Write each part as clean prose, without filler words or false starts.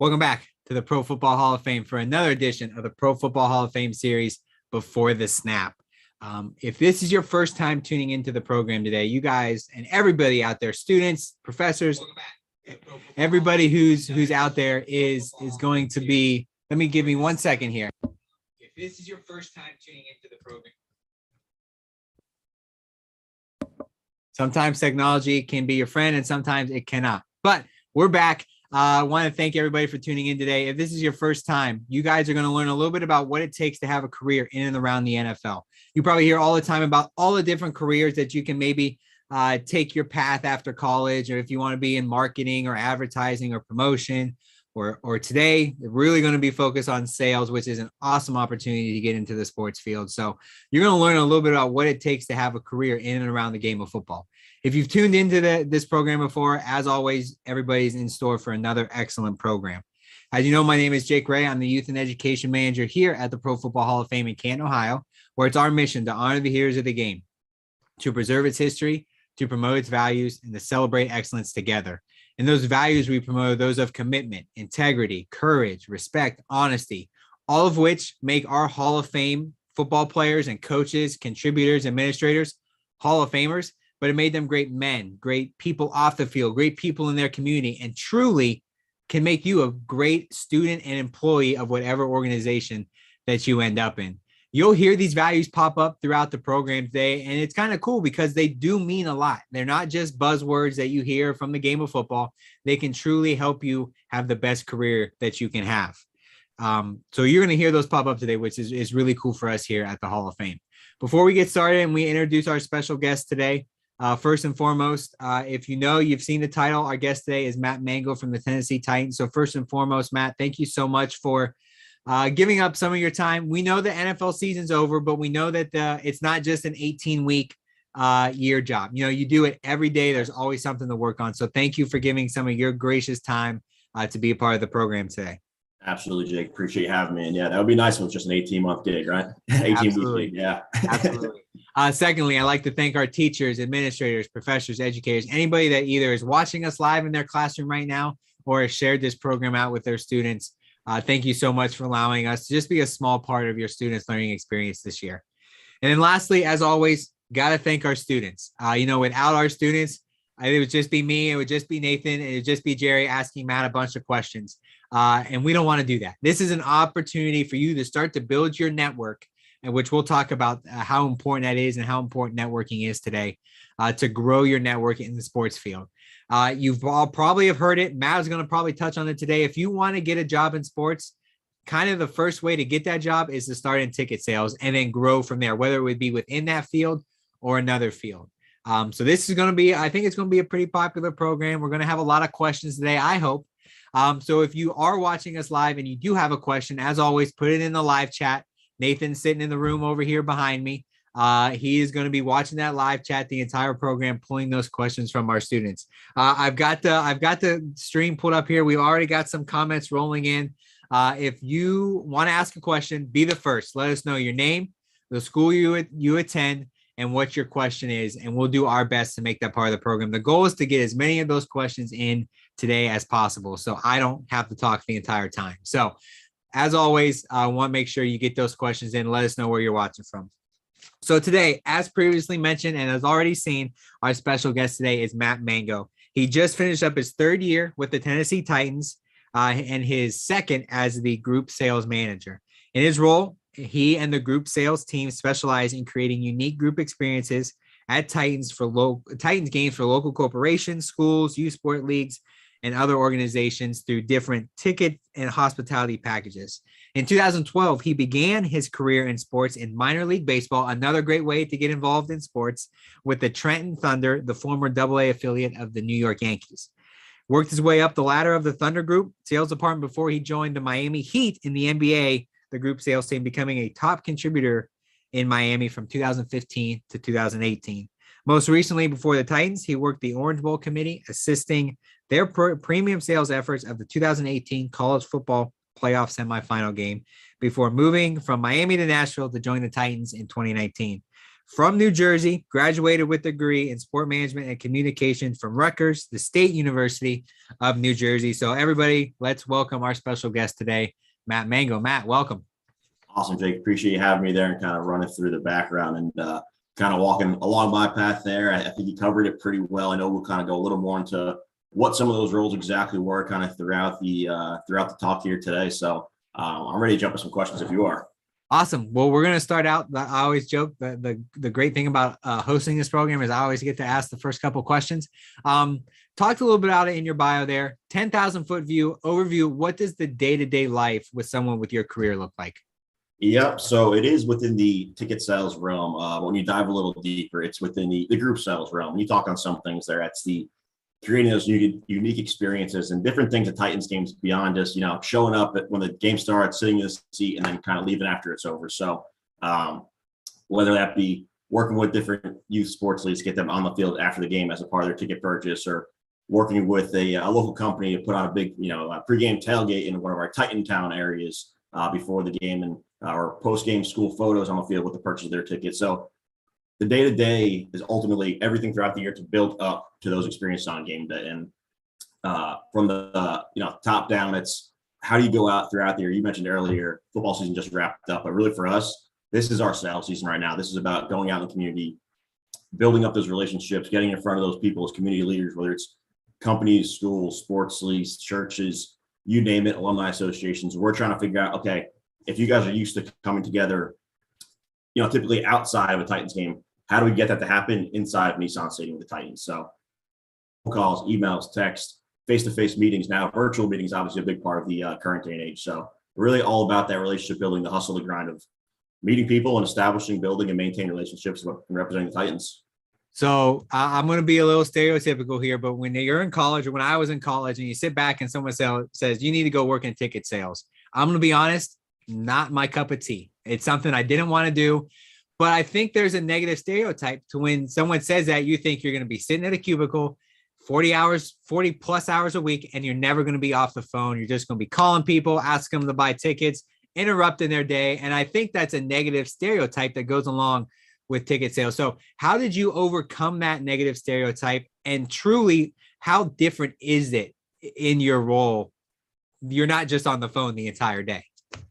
Welcome back to the Pro Football Hall of Fame for another edition of the Pro Football Hall of Fame series Before the Snap. If this is your first time tuning into the program today, you guys and everybody out there, students, professors, everybody who's out there is going to be, let me give me 1 second here. If this is your first time tuning into the program, sometimes technology can be your friend and sometimes it cannot, but we're back. I want to thank everybody for tuning in today. If this is your first time, you guys are going to learn a little bit about what it takes to have a career in and around the NFL. You probably hear all the time about all the different careers that you can maybe take your path after college, or if you want to be in marketing or advertising or promotion, or today, we're really going to be focused on sales, which is an awesome opportunity to get into the sports field. So you're going to learn a little bit about what it takes to have a career in and around the game of football. If you've tuned into this program before, as always, everybody's in store for another excellent program. As you know, my name is Jake Ray. I'm the Youth and Education Manager here at the Pro Football Hall of Fame in Canton, Ohio, where it's our mission to honor the heroes of the game, to preserve its history, to promote its values, and to celebrate excellence together. And those values we promote are those of commitment, integrity, courage, respect, honesty, all of which make our Hall of Fame football players and coaches, contributors, administrators, Hall of Famers, but it made them great men, great people off the field, great people in their community, and truly can make you a great student and employee of whatever organization that you end up in. You'll hear these values pop up throughout the program today, and it's kind of cool because they do mean a lot. They're not just buzzwords that you hear from the game of football. They can truly help you have the best career that you can have. So you're going to hear those pop up today, which is really cool for us here at the Hall of Fame. Before we get started and we introduce our special guest today, first and foremost, if you know, you've seen the title, our guest today is Matt Mango from the Tennessee Titans. So first and foremost, Matt, thank you so much for giving up some of your time. We know the NFL season's over, but we know that it's not just an 18-week year job. You know, you do it every day. There's always something to work on. So thank you for giving some of your gracious time to be a part of the program today. Absolutely, Jake. Appreciate you having me. And yeah, that would be nice when it's just an 18-month gig, right? 18-week gig, yeah. Absolutely. Secondly, I'd like to thank our teachers, administrators, professors, educators, anybody that either is watching us live in their classroom right now or has shared this program out with their students. Thank you so much for allowing us to just be a small part of your students' learning experience this year. And then lastly, as always, got to thank our students. Without our students, it would just be me, it would just be Nathan, it would just be Jerry asking Matt a bunch of questions. And we don't want to do that. This is an opportunity for you to start to build your network, and which we'll talk about how important that is and how important networking is today to grow your network in the sports field. You've all probably have heard it. Matt is going to probably touch on it today. If you want to get a job in sports, kind of the first way to get that job is to start in ticket sales and then grow from there, whether it would be within that field or another field. So this is going to be, I think it's going to be a pretty popular program. We're going to have a lot of questions today, I hope. So if you are watching us live and you do have a question, as always, put it in the live chat. Nathan's sitting in the room over here behind me. He is going to be watching that live chat the entire program, pulling those questions from our students. I've got the stream pulled up here. We've already got some comments rolling in. If you want to ask a question, be the first. Let us know your name, the school you attend, and what your question is, and we'll do our best to make that part of the program. The goal is to get as many of those questions in today as possible, so I don't have to talk the entire time. So as always, I want to make sure you get those questions in. Let us know where you're watching from. So today, as previously mentioned and as already seen, our special guest today is Matt Mango. He just finished up his third year with the Tennessee Titans and his second as the group sales manager. In his role, he and the group sales team specialize in creating unique group experiences at Titans games for local corporations, schools, youth sport leagues, and other organizations through different ticket and hospitality packages. In 2012, he began his career in sports in minor league baseball, another great way to get involved in sports, with the Trenton Thunder, the former AA affiliate of the New York Yankees. Worked his way up the ladder of the Thunder Group sales department before he joined the Miami Heat in the NBA, the group sales team, becoming a top contributor in Miami from 2015 to 2018. Most recently, before the Titans, he worked the Orange Bowl committee, assisting their premium sales efforts of the 2018 college football playoff semifinal game before moving from Miami to Nashville to join the Titans in 2019. from New Jersey, graduated with a degree in sport management and communication from Rutgers, the State University of New Jersey. So everybody, let's welcome our special guest today, Matt Mango. Matt, welcome. Awesome, Jake. Appreciate you having me there and kind of running through the background and kind of walking along my path there. I think you covered it pretty well. I know we'll kind of go a little more into what some of those roles exactly were kind of throughout the talk here today. So I'm ready to jump into some questions if you are. Awesome. Well, we're going to start out. I always joke that the great thing about hosting this program is I always get to ask the first couple questions. Talked a little bit about it in your bio there. 10,000 foot view overview. What does the day-to-day life with someone with your career look like? Yep. So it is within the ticket sales realm. When you dive a little deeper, it's within the group sales realm. You talk on some things there. That's the creating those unique experiences and different things at Titans games beyond just, showing up when the game starts, sitting in the seat, and then kind of leaving after it's over. So whether that be working with different youth sports leagues to get them on the field after the game as a part of their ticket purchase, or working with a local company to put on a big, a pregame tailgate in one of our Titan Town areas before the game, and or post-game school photos on the field with the purchase of their ticket. So the day-to-day is ultimately everything throughout the year to build up to those experiences on game day. And from the top down, it's how do you go out throughout the year? You mentioned earlier, football season just wrapped up, but really for us, this is our sales season right now. This is about going out in the community, building up those relationships, getting in front of those people as community leaders, whether it's companies, schools, sports leagues, churches, you name it, alumni associations. We're trying to figure out, okay, if you guys are used to coming together, typically outside of a Titans game, how do we get that to happen inside of Nissan Stadium with the Titans? So phone calls, emails, text, face-to-face meetings, now virtual meetings, obviously a big part of the current day and age. So really all about that relationship building, the hustle, the grind of meeting people and establishing, building, and maintaining relationships and representing the Titans. So I'm going to be a little stereotypical here, but when you're in college, or when I was in college, and you sit back and someone says, you need to go work in ticket sales, I'm going to be honest, not my cup of tea. It's something I didn't want to do. But I think there's a negative stereotype to when someone says that, you think you're going to be sitting at a cubicle 40 plus hours a week, and you're never going to be off the phone. You're just going to be calling people, asking them to buy tickets, interrupting their day. And I think that's a negative stereotype that goes along with ticket sales. So how did you overcome that negative stereotype? And truly, how different is it in your role? You're not just on the phone the entire day.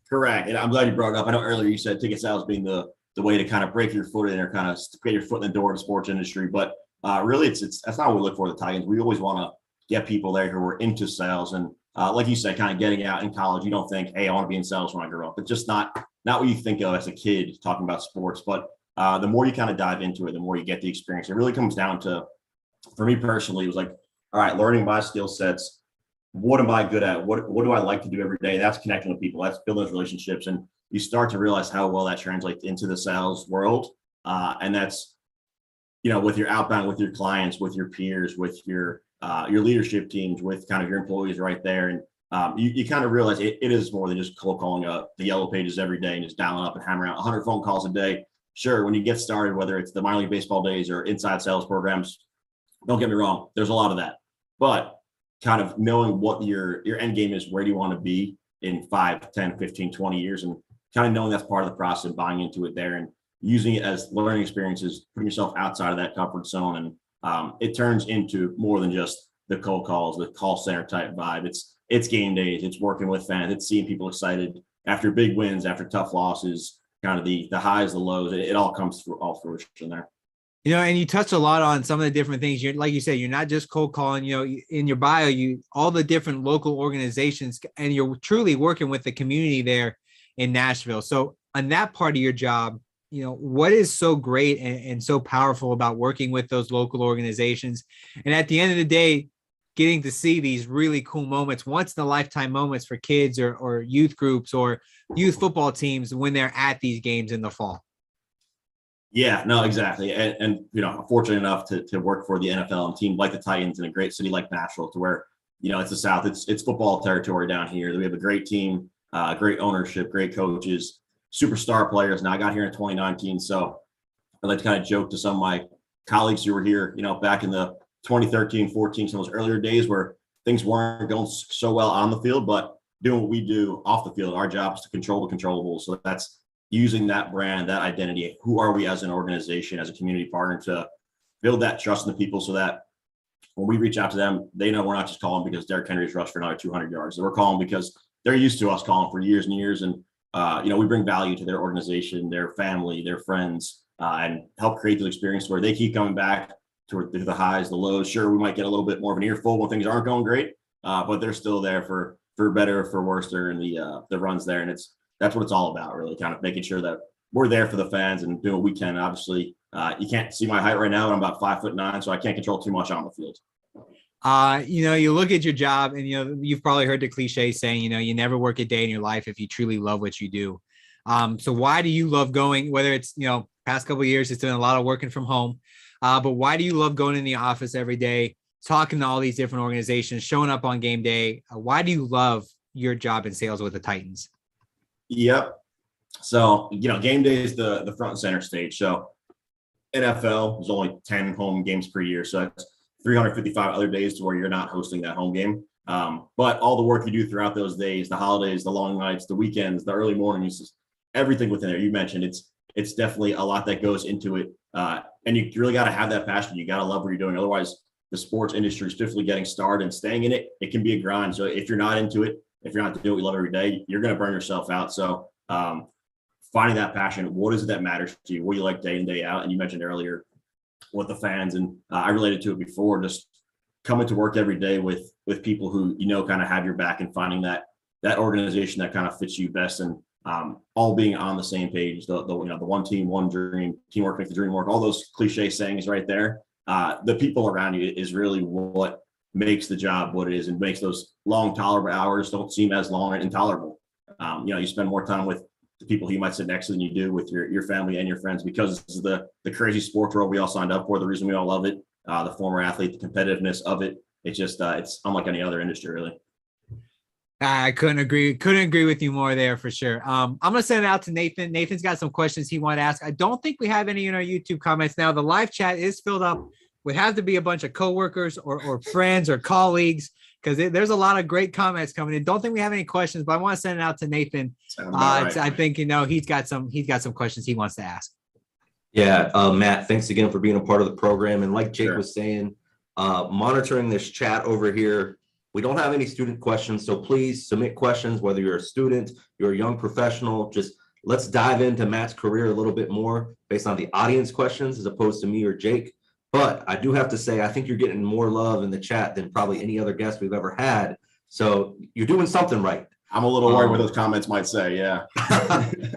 Correct. And I'm glad you brought it up. I know earlier you said ticket sales being the way to kind of break your foot in or kind of get your foot in the door of the sports industry. But really, it's that's not what we look for the Titans. We always want to get people there who are into sales. And like you said, kind of getting out in college, you don't think, hey, I want to be in sales when I grow up. It's just not what you think of as a kid talking about sports. But the more you kind of dive into it, the more you get the experience. It really comes down to, for me personally, it was like, all right, learning my skill sets. What am I good at? What do I like to do every day? That's connecting with people. That's building those relationships. And you start to realize how well that translates into the sales world. And that's, with your outbound, with your clients, with your peers, with your leadership teams, with kind of your employees right there. And you kind of realize it is more than just cold calling the yellow pages every day and just dialing up and hammering out 100 phone calls a day. Sure, when you get started, whether it's the minor league baseball days or inside sales programs, don't get me wrong, there's a lot of that. But kind of knowing what your end game is, where do you want to be in 5, 10, 15, 20 years, and kind of knowing that's part of the process and buying into it there and using it as learning experiences, putting yourself outside of that comfort zone. And it turns into more than just the cold calls, the call center type vibe. It's game days, it's working with fans, it's seeing people excited after big wins, after tough losses, kind of the highs, the lows. It all comes through all fruition there. And you touch a lot on some of the different things. You're, like you said, you're not just cold calling, in your bio, all the different local organizations, and you're truly working with the community there in Nashville. So on that part of your job, what is so great and so powerful about working with those local organizations? And at the end of the day, getting to see these really cool moments, once in a lifetime moments for kids or youth groups or youth football teams when they're at these games in the fall. Yeah, no, exactly. And I'm fortunate enough to work for the NFL and team like the Titans in a great city like Nashville, to where, it's the South, it's football territory down here. We have a great team, great ownership, great coaches, superstar players. Now I got here in 2019. So I like to kind of joke to some of my colleagues who were here, back in the 2013, 14, some of those earlier days where things weren't going so well on the field, but doing what we do off the field. Our job is to control the controllables. So that's using that brand, that identity, who are we as an organization, as a community partner, to build that trust in the people so that when we reach out to them, they know we're not just calling because Derrick Henry's rushed for another 200 yards. We're calling because they're used to us calling for years and years. And, we bring value to their organization, their family, their friends, and help create those experiences where they keep coming back to the highs, the lows. Sure, we might get a little bit more of an earful when things aren't going great, but they're still there for better, for worse during the runs there. And that's what it's all about, really, kind of making sure that we're there for the fans and doing what we can. Obviously, you can't see my height right now, and I'm about 5'9", so I can't control too much on the field. You look at your job and, you've probably heard the cliche saying, you never work a day in your life if you truly love what you do. So why do you love going, whether it's, past couple of years, it's doing a lot of working from home, but why do you love going in the office every day, talking to all these different organizations, showing up on game day? Why do you love your job in sales with the Titans? Yep. So, game day is the front and center stage. So NFL is only 10 home games per year. So that's 355 other days to where you're not hosting that home game. But all the work you do throughout those days, the holidays, the long nights, the weekends, the early mornings, everything within there. You mentioned it's definitely a lot that goes into it. And you really got to have that passion. You got to love what you're doing. Otherwise, the sports industry is definitely getting started, and staying in it, it can be a grind. So if you're not into it, if you're not doing what you love every day, you're going to burn yourself out. So finding that passion, what is it that matters to you? What do you like day in, day out? And you mentioned earlier with the fans, and I related to it before, just coming to work every day with people who, kind of have your back, and finding that organization that kind of fits you best, and all being on the same page, the one team, one dream, teamwork makes the dream work, all those cliche sayings right there. The people around you is really what makes the job what it is, and makes those long tolerable hours don't seem as long and intolerable. You spend more time with the people who you might sit next to than you do with your family and your friends, because this is the crazy sports world we all signed up for, the reason we all love it, the former athlete, the competitiveness of it. It's just, it's unlike any other industry, really. I couldn't agree with you more there, for sure. I'm going to send it out to Nathan. Nathan's got some questions he wanted to ask. I don't think we have any in our YouTube comments. Now, the live chat is filled up. Would have to be a bunch of coworkers or friends or colleagues, because there's a lot of great comments coming in. Don't think we have any questions, but I want to send it out to Nathan. Right. I think, he's got some questions he wants to ask. Yeah. Matt, thanks again for being a part of the program. And like Jake was saying, monitoring this chat over here, we don't have any student questions. So please submit questions, whether you're a student, you're a young professional. Just let's dive into Matt's career a little bit more based on the audience questions as opposed to me or Jake. But I do have to say, I think you're getting more love in the chat than probably any other guest we've ever had. So you're doing something right. I'm a little worried what those comments might say. Yeah.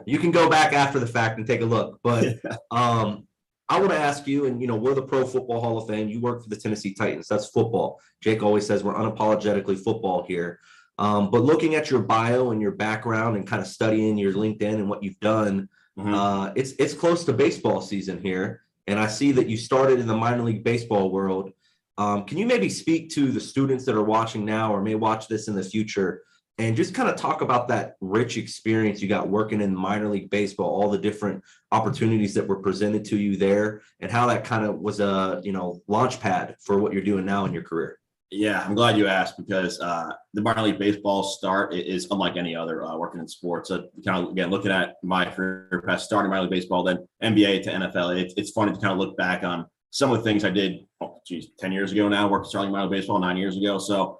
You can go back after the fact and take a look. But I want to ask you, and we're the Pro Football Hall of Fame. You work for the Tennessee Titans. That's football. Jake always says we're unapologetically football here. But looking at your bio and your background and kind of studying your LinkedIn and what you've done, it's close to baseball season here. And I see that you started in the minor league baseball world. Can you maybe speak to the students that are watching now or may watch this in the future, and just kind of talk about that rich experience you got working in minor league baseball, all the different opportunities that were presented to you there, and how that kind of was a, launch pad for what you're doing now in your career? Yeah, I'm glad you asked, because the minor league baseball start is unlike any other working in sports. So kind of, again, looking at my career past starting minor league baseball, then NBA to NFL, it's funny to kind of look back on some of the things I did, 10 years ago now, working starting minor league baseball 9 years ago. So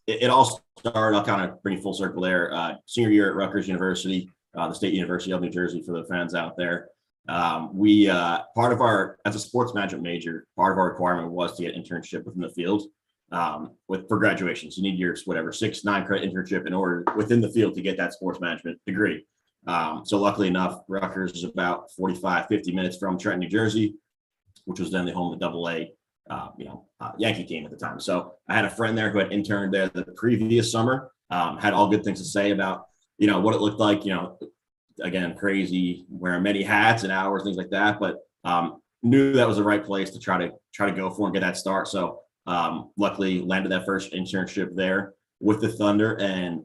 it all started, I'll kind of bring you full circle there. Senior year at Rutgers University, the State University of New Jersey for the fans out there. We part of our, as a sports management major, part of our requirement was to get internship within the field. For graduation, so you need your 6-9 credit internship in order within the field to get that sports management degree. So luckily enough, Rutgers is about 45-50 minutes from Trenton, New Jersey, which was then the home of the AA Yankee team at the time. So I had a friend there who had interned there the previous summer, had all good things to say about what it looked like, again, crazy, wearing many hats and hours, things like that, but knew that was the right place to try to go for and get that start. So luckily landed that first internship there with the Thunder. And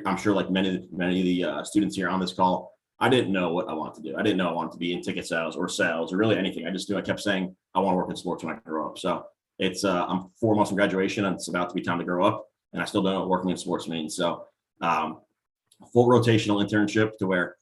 I'm sure, like many of the students here on this call, I didn't know what I wanted to do. I didn't know I wanted to be in ticket sales or really anything. I just knew, I kept saying I want to work in sports when I grow up. So it's I'm 4 months from graduation, and it's about to be time to grow up, and I still don't know what working in sports means. So full rotational internship, to where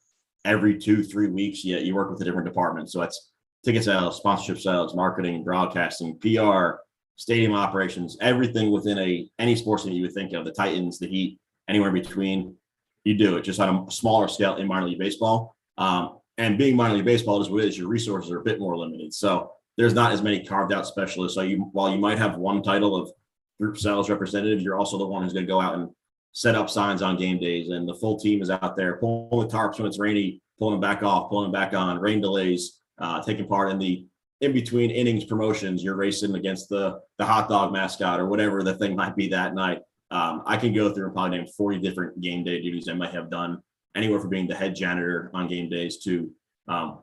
every 2-3 weeks, you work with a different department. So it's ticket sales, sponsorship sales, marketing, broadcasting, PR, stadium operations, everything within any sports team you would think of, the Titans, the Heat, anywhere in between. You do it just on a smaller scale in minor league baseball. And being minor league baseball is what it is. Your resources are a bit more limited. So there's not as many carved out specialists. So while you might have one title of group sales representative, you're also the one who's going to go out and set up signs on game days. And the full team is out there pulling the tarps when it's rainy, pulling them back off, pulling them back on, rain delays, taking part in the in-between innings promotions. You're racing against the hot dog mascot or whatever the thing might be that night. I can go through and probably name 40 different game day duties I might have done, anywhere from being the head janitor on game days to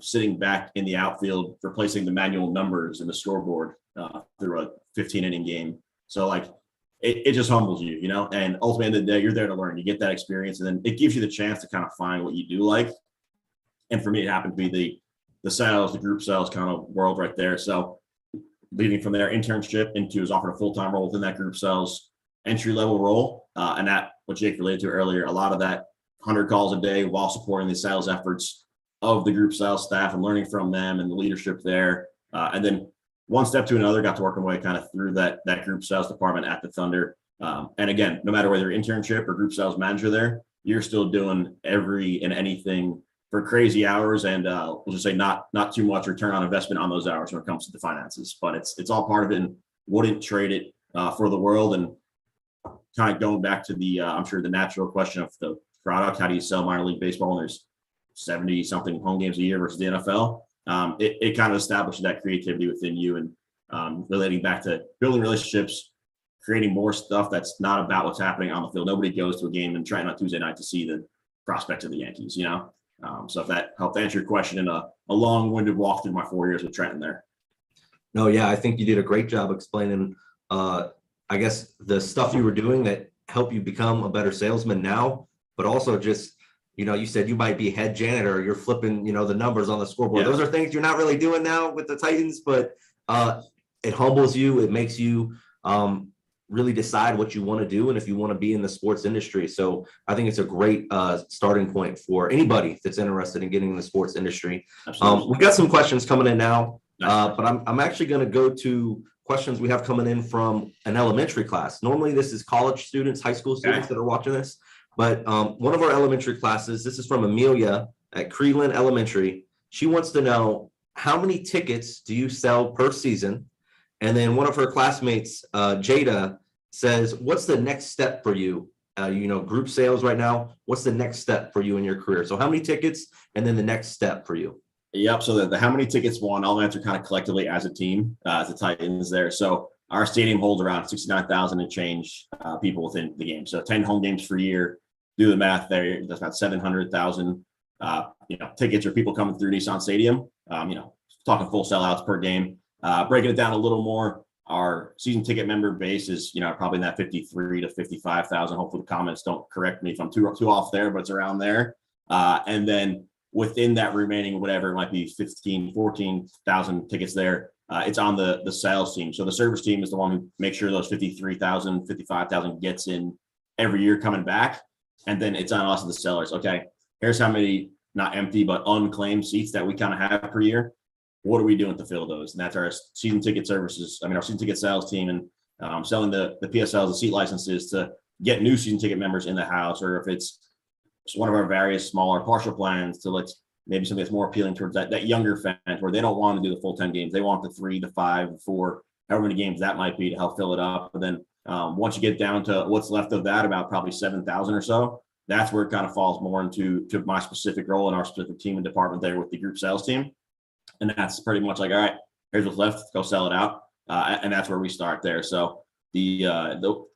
sitting back in the outfield, replacing the manual numbers in the scoreboard through a 15-inning game. So like it just humbles you, and ultimately at the end of the day, you're there to learn. You get that experience, and then it gives you the chance to kind of find what you do like. And for me, it happened to be the sales, the group sales kind of world right there. So leading from their internship into was offered a full-time role within that group sales entry-level role. And that, what Jake related to earlier, a lot of that 100 calls a day while supporting the sales efforts of the group sales staff and learning from them and the leadership there. And then one step to another, got to work my way kind of through that group sales department at the Thunder. And again, no matter whether internship or group sales manager there, you're still doing every and anything for crazy hours. And we'll just say not too much return on investment on those hours when it comes to the finances, but it's all part of it, and wouldn't trade it for the world. And kind of going back to the, I'm sure the natural question of the product, how do you sell minor league baseball when there's 70 something home games a year versus the NFL? It kind of establishes that creativity within you, and relating back to building relationships, creating more stuff that's not about what's happening on the field. Nobody goes to a game and trying on Tuesday night to see the prospect of the Yankees, So if that helped answer your question in a long-winded walk through my 4 years with Trenton there. No, yeah, I think you did a great job explaining, I guess, the stuff you were doing that helped you become a better salesman now, but also just, you said you might be head janitor, you're flipping, the numbers on the scoreboard. Yeah. Those are things you're not really doing now with the Titans, but it humbles you. It makes you really decide what you want to do and if you want to be in the sports industry. So I think it's a great starting point for anybody that's interested in getting in the sports industry. We've got some questions coming in now, but I'm actually going to go to questions we have coming in from an elementary class. Normally this is college students, high school students that are watching this, but one of our elementary classes, this is from Amelia at Creeland Elementary. She wants to know, how many tickets do you sell per season? And then one of her classmates, Jada, says, what's the next step for you? Group sales right now, what's the next step for you in your career? So how many tickets, and then the next step for you? Yep. So the how many tickets won, I'll answer kind of collectively as a team, as the Titans there. So our stadium holds around 69,000 and change people within the game. So 10 home games per year. Do the math there. That's about 700,000 tickets or people coming through Nissan Stadium. Talking full sellouts per game. Breaking it down a little more, our season ticket member base is probably in that 53 to 55,000. Hopefully the comments don't correct me if I'm too off there, but it's around there. And then within that remaining, whatever it might be, 14,000 tickets there, it's on the sales team. So the service team is the one who makes sure those 53,000, 55,000 gets in every year coming back. And then it's on us as the sellers. Okay, here's how many, not empty, but unclaimed seats that we kind of have per year. What are we doing to fill those? And that's our season ticket services. Our season ticket sales team, and selling the PSLs, the seat licenses to get new season ticket members in the house, or if it's one of our various smaller partial plans to maybe something that's more appealing towards that younger fan, where they don't want to do the full 10 games. They want the 3 to 5 to 4, however many games that might be, to help fill it up. But then once you get down to what's left of that, about probably 7,000 or so, that's where it kind of falls more into my specific role in our specific team and department there with the group sales team. And that's pretty much like, all right, here's what's left, go sell it out. And that's where we start there. So the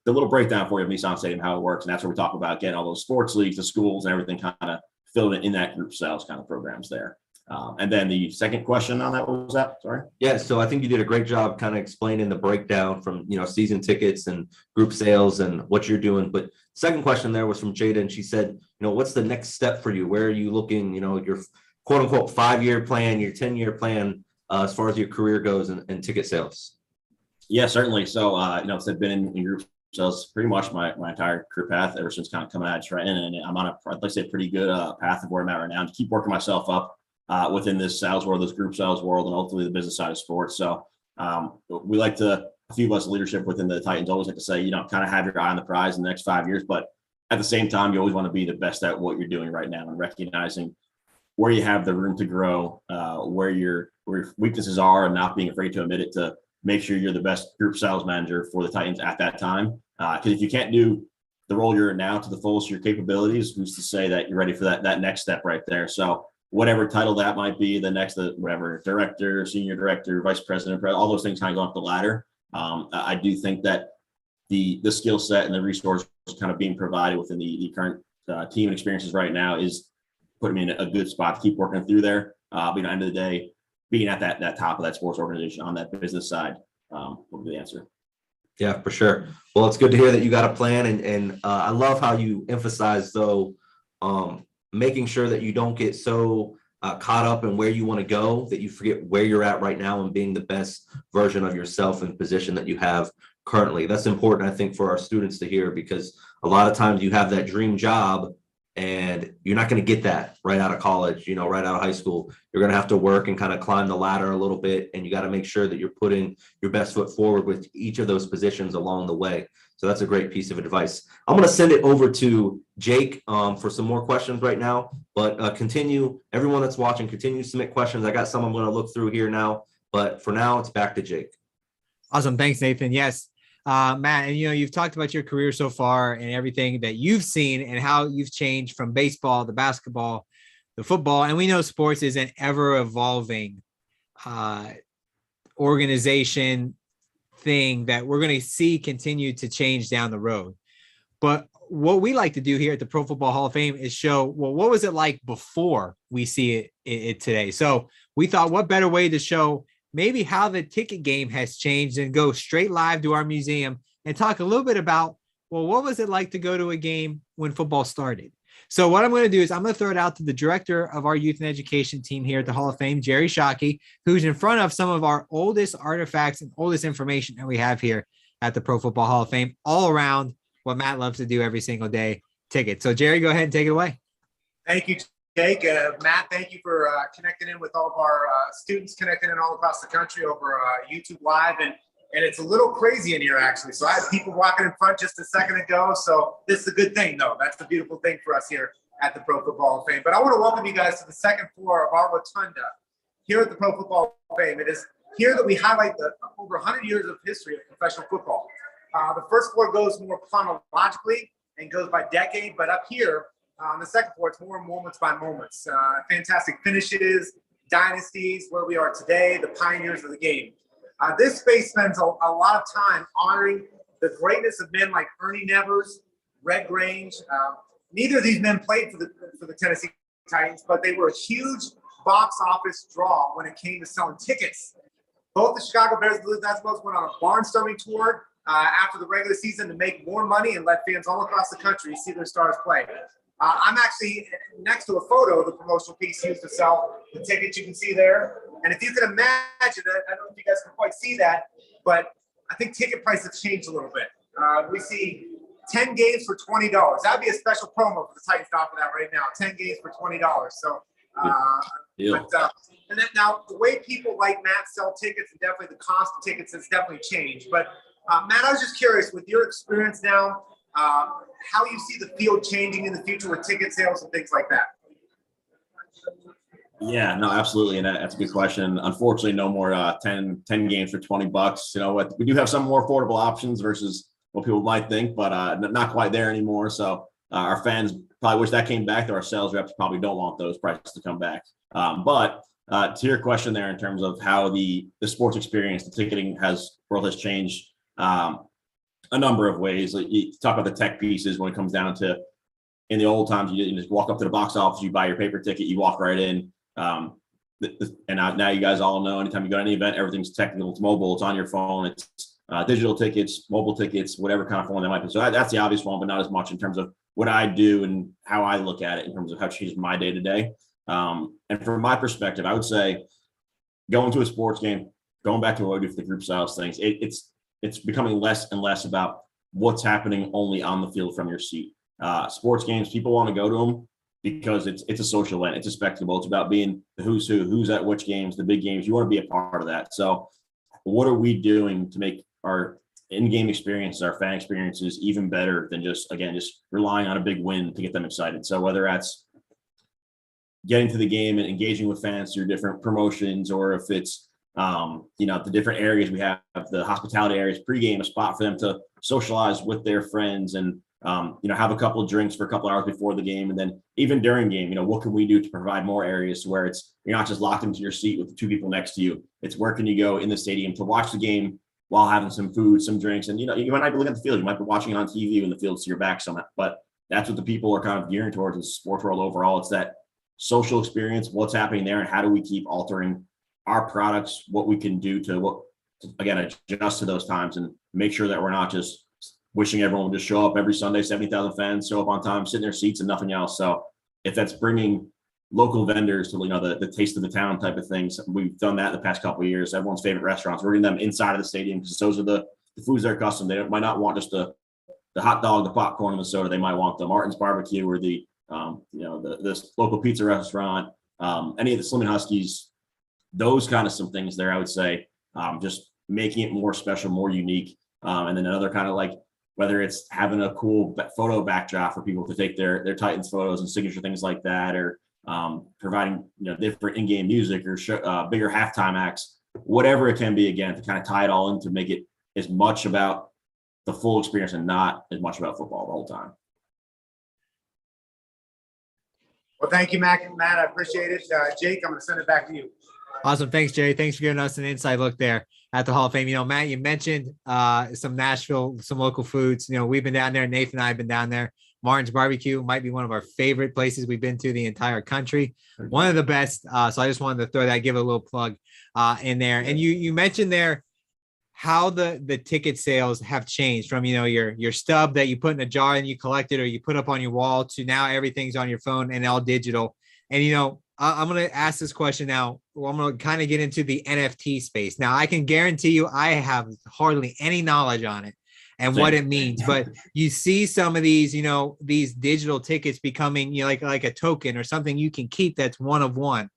little breakdown for you of Nissan Stadium, how it works. And that's where we talk about getting all those sports leagues, the schools, and everything kind of filled in that group sales kind of programs there. And then the second question on that, what was that? Sorry. Yeah. So I think you did a great job kind of explaining the breakdown from, season tickets and group sales and what you're doing. But second question there was from Jada, and she said, what's the next step for you? Where are you looking, your quote unquote 5-year plan, your 10-year plan, as far as your career goes and ticket sales? Yeah, certainly. So, I've been in group sales pretty much my entire career path ever since kind of coming out of Trenton. And I'm on I'd like to say, a pretty good path of where I'm at right now, and to keep working myself up within this sales world, this group sales world, and ultimately the business side of sports. So we like to, a few of us leadership within the Titans always like to say, kind of have your eye on the prize in the next 5 years. But at the same time, you always want to be the best at what you're doing right now, and recognizing where you have the room to grow, where your weaknesses are, and not being afraid to admit it, to make sure you're the best group sales manager for the Titans at that time. Because if you can't do the role you're in now to the fullest of your capabilities, who's to say that you're ready for that next step right there? So whatever title that might be, the next, whatever, director, senior director, vice president, all those things kind of go up the ladder. I do think that the skill set and the resources kind of being provided within the current team and experiences right now is putting me in a good spot to keep working through there. But at the end of the day, being at that top of that sports organization on that business side will be the answer. Yeah, for sure. Well, it's good to hear that you got a plan, and I love how you emphasize, though, making sure that you don't get so caught up in where you want to go that you forget where you're at right now, and being the best version of yourself in the position that you have currently. That's important, I think, for our students to hear, because a lot of times you have that dream job and you're not going to get that right out of college, right out of high school. You're going to have to work and kind of climb the ladder a little bit, and you got to make sure that you're putting your best foot forward with each of those positions along the way. So that's a great piece of advice. I'm going to send it over to Jake for some more questions right now, but continue, everyone that's watching, continue to submit questions. I got some I'm going to look through here now, but for now, it's back to Jake. Awesome. Thanks, Nathan. Yes. Matt, and you've talked about your career so far and everything that you've seen and how you've changed from baseball to basketball, the football. And we know sports is an ever evolving organization thing that we're going to see continue to change down the road. But what we like to do here at the Pro Football Hall of Fame is show, well, what was it like before we see it today? So we thought, what better way to show maybe how the ticket game has changed, and go straight live to our museum and talk a little bit about, well, what was it like to go to a game when football started? So what I'm going to do is I'm going to throw it out to the director of our youth and education team here at the Hall of Fame, Jerry Shockey, who's in front of some of our oldest artifacts and oldest information that we have here at the Pro Football Hall of Fame, all around what Matt loves to do every single day, tickets. So Jerry, go ahead and take it away. Thank you, Jake. Matt, thank you for connecting in with all of our students connecting in all across the country over YouTube Live. And it's a little crazy in here, actually. So I had people walking in front just a second ago. So this is a good thing, though. That's the beautiful thing for us here at the Pro Football Hall of Fame. But I want to welcome you guys to the second floor of our rotunda here at the Pro Football Hall of Fame. It is here that we highlight the over 100 years of history of professional football. The first floor goes more chronologically and goes by decade, but up here on the second floor, it's more moments by moments. Fantastic finishes, dynasties, where we are today, the pioneers of the game. This space spends a lot of time honoring the greatness of men like Ernie Nevers, Red Grange. Neither of these men played for the Tennessee Titans, but they were a huge box office draw when it came to selling tickets. Both the Chicago Bears and the Louisville Nationals went on a barnstorming tour after the regular season to make more money and let fans all across the country see their stars play. I'm actually next to a photo of the promotional piece used to sell the tickets you can see there. And if you can imagine it, I don't know if you guys can quite see that, but I think ticket prices have changed a little bit. We see 10 games for $20. That would be a special promo for the Titans to offer that right now. 10 games for $20. So, and then now the way people like Matt sell tickets, and definitely the cost of tickets has definitely changed. But Matt, I was just curious, with your experience now, how you see the field changing in the future with ticket sales and things like that. Yeah, no, absolutely. And that's a good question. Unfortunately, no more 10 games for $20. We do have some more affordable options versus what people might think, but not quite there anymore. So our fans probably wish that came back, though our sales reps probably don't want those prices to come back. But to your question there, in terms of how the sports experience, the ticketing world has changed a number of ways. Like you talk about the tech pieces when it comes down to, in the old times, you didn't just walk up to the box office, you buy your paper ticket, you walk right in. And now you guys all know, anytime you go to any event, everything's technical, it's mobile, it's on your phone, it's digital tickets, mobile tickets, whatever kind of form they might be. So that's the obvious one, but not as much in terms of what I do and how I look at it in terms of how it changes my day to day. And from my perspective, I would say going to a sports game, going back to what I do for the group sales things, it's becoming less and less about what's happening only on the field from your seat. Sports games, people want to go to them because it's a social event, it's a spectacle. It's about being the who's who, who's at which games, the big games. You want to be a part of that. So, what are we doing to make our in-game experiences, our fan experiences, even better than just relying on a big win to get them excited? So whether that's getting to the game and engaging with fans through different promotions, or if it's the different areas we have, the hospitality areas, pregame, a spot for them to socialize with their friends and have a couple of drinks for a couple of hours before the game, and then even during game, what can we do to provide more areas to where you're not just locked into your seat with the two people next to you. It's where can you go in the stadium to watch the game while having some food, some drinks, and you might not be looking at the field, you might be watching it on TV when the field's to your back somehow, but that's what the people are kind of gearing towards in the sports world overall. It's that social experience, what's happening there, and how do we keep altering our products, what we can do to adjust to those times and make sure that we're not just wishing everyone would just show up every Sunday, 70,000 fans, show up on time, sit in their seats and nothing else. So if that's bringing local vendors to, the taste of the town type of things, we've done that the past couple of years. Everyone's favorite restaurants, we're getting them inside of the stadium because those are the foods they're accustomed. They might not want just the hot dog, the popcorn, and the soda. They might want the Martin's barbecue or the local pizza restaurant, any of the Slim and Huskies, those kind of some things there, I would say, just making it more special, more unique. And then another kind of like, whether it's having a cool photo backdrop for people to take their Titans photos and signature things like that, or providing different in-game music or bigger halftime acts, whatever it can be, again, to kind of tie it all in to make it as much about the full experience and not as much about football the whole time. Well, thank you, Matt. I appreciate it. Jake, I'm going to send it back to you. Awesome. Thanks, Jerry. Thanks for giving us an inside look there at the Hall of Fame. Matt, you mentioned some Nashville, some local foods. We've been down there. Nathan and I have been down there. Martin's Barbecue might be one of our favorite places we've been to the entire country. One of the best. So I just wanted to throw that, give it a little plug in there. And you mentioned there how the ticket sales have changed from, your stub that you put in a jar and you collect it or you put up on your wall to now everything's on your phone and all digital. And, I'm going to ask this question now. Well, I'm going to kind of get into the NFT space. Now, I can guarantee you I have hardly any knowledge on it and what it means, but you see some of these, these digital tickets becoming, like a token or something you can keep that's one of one.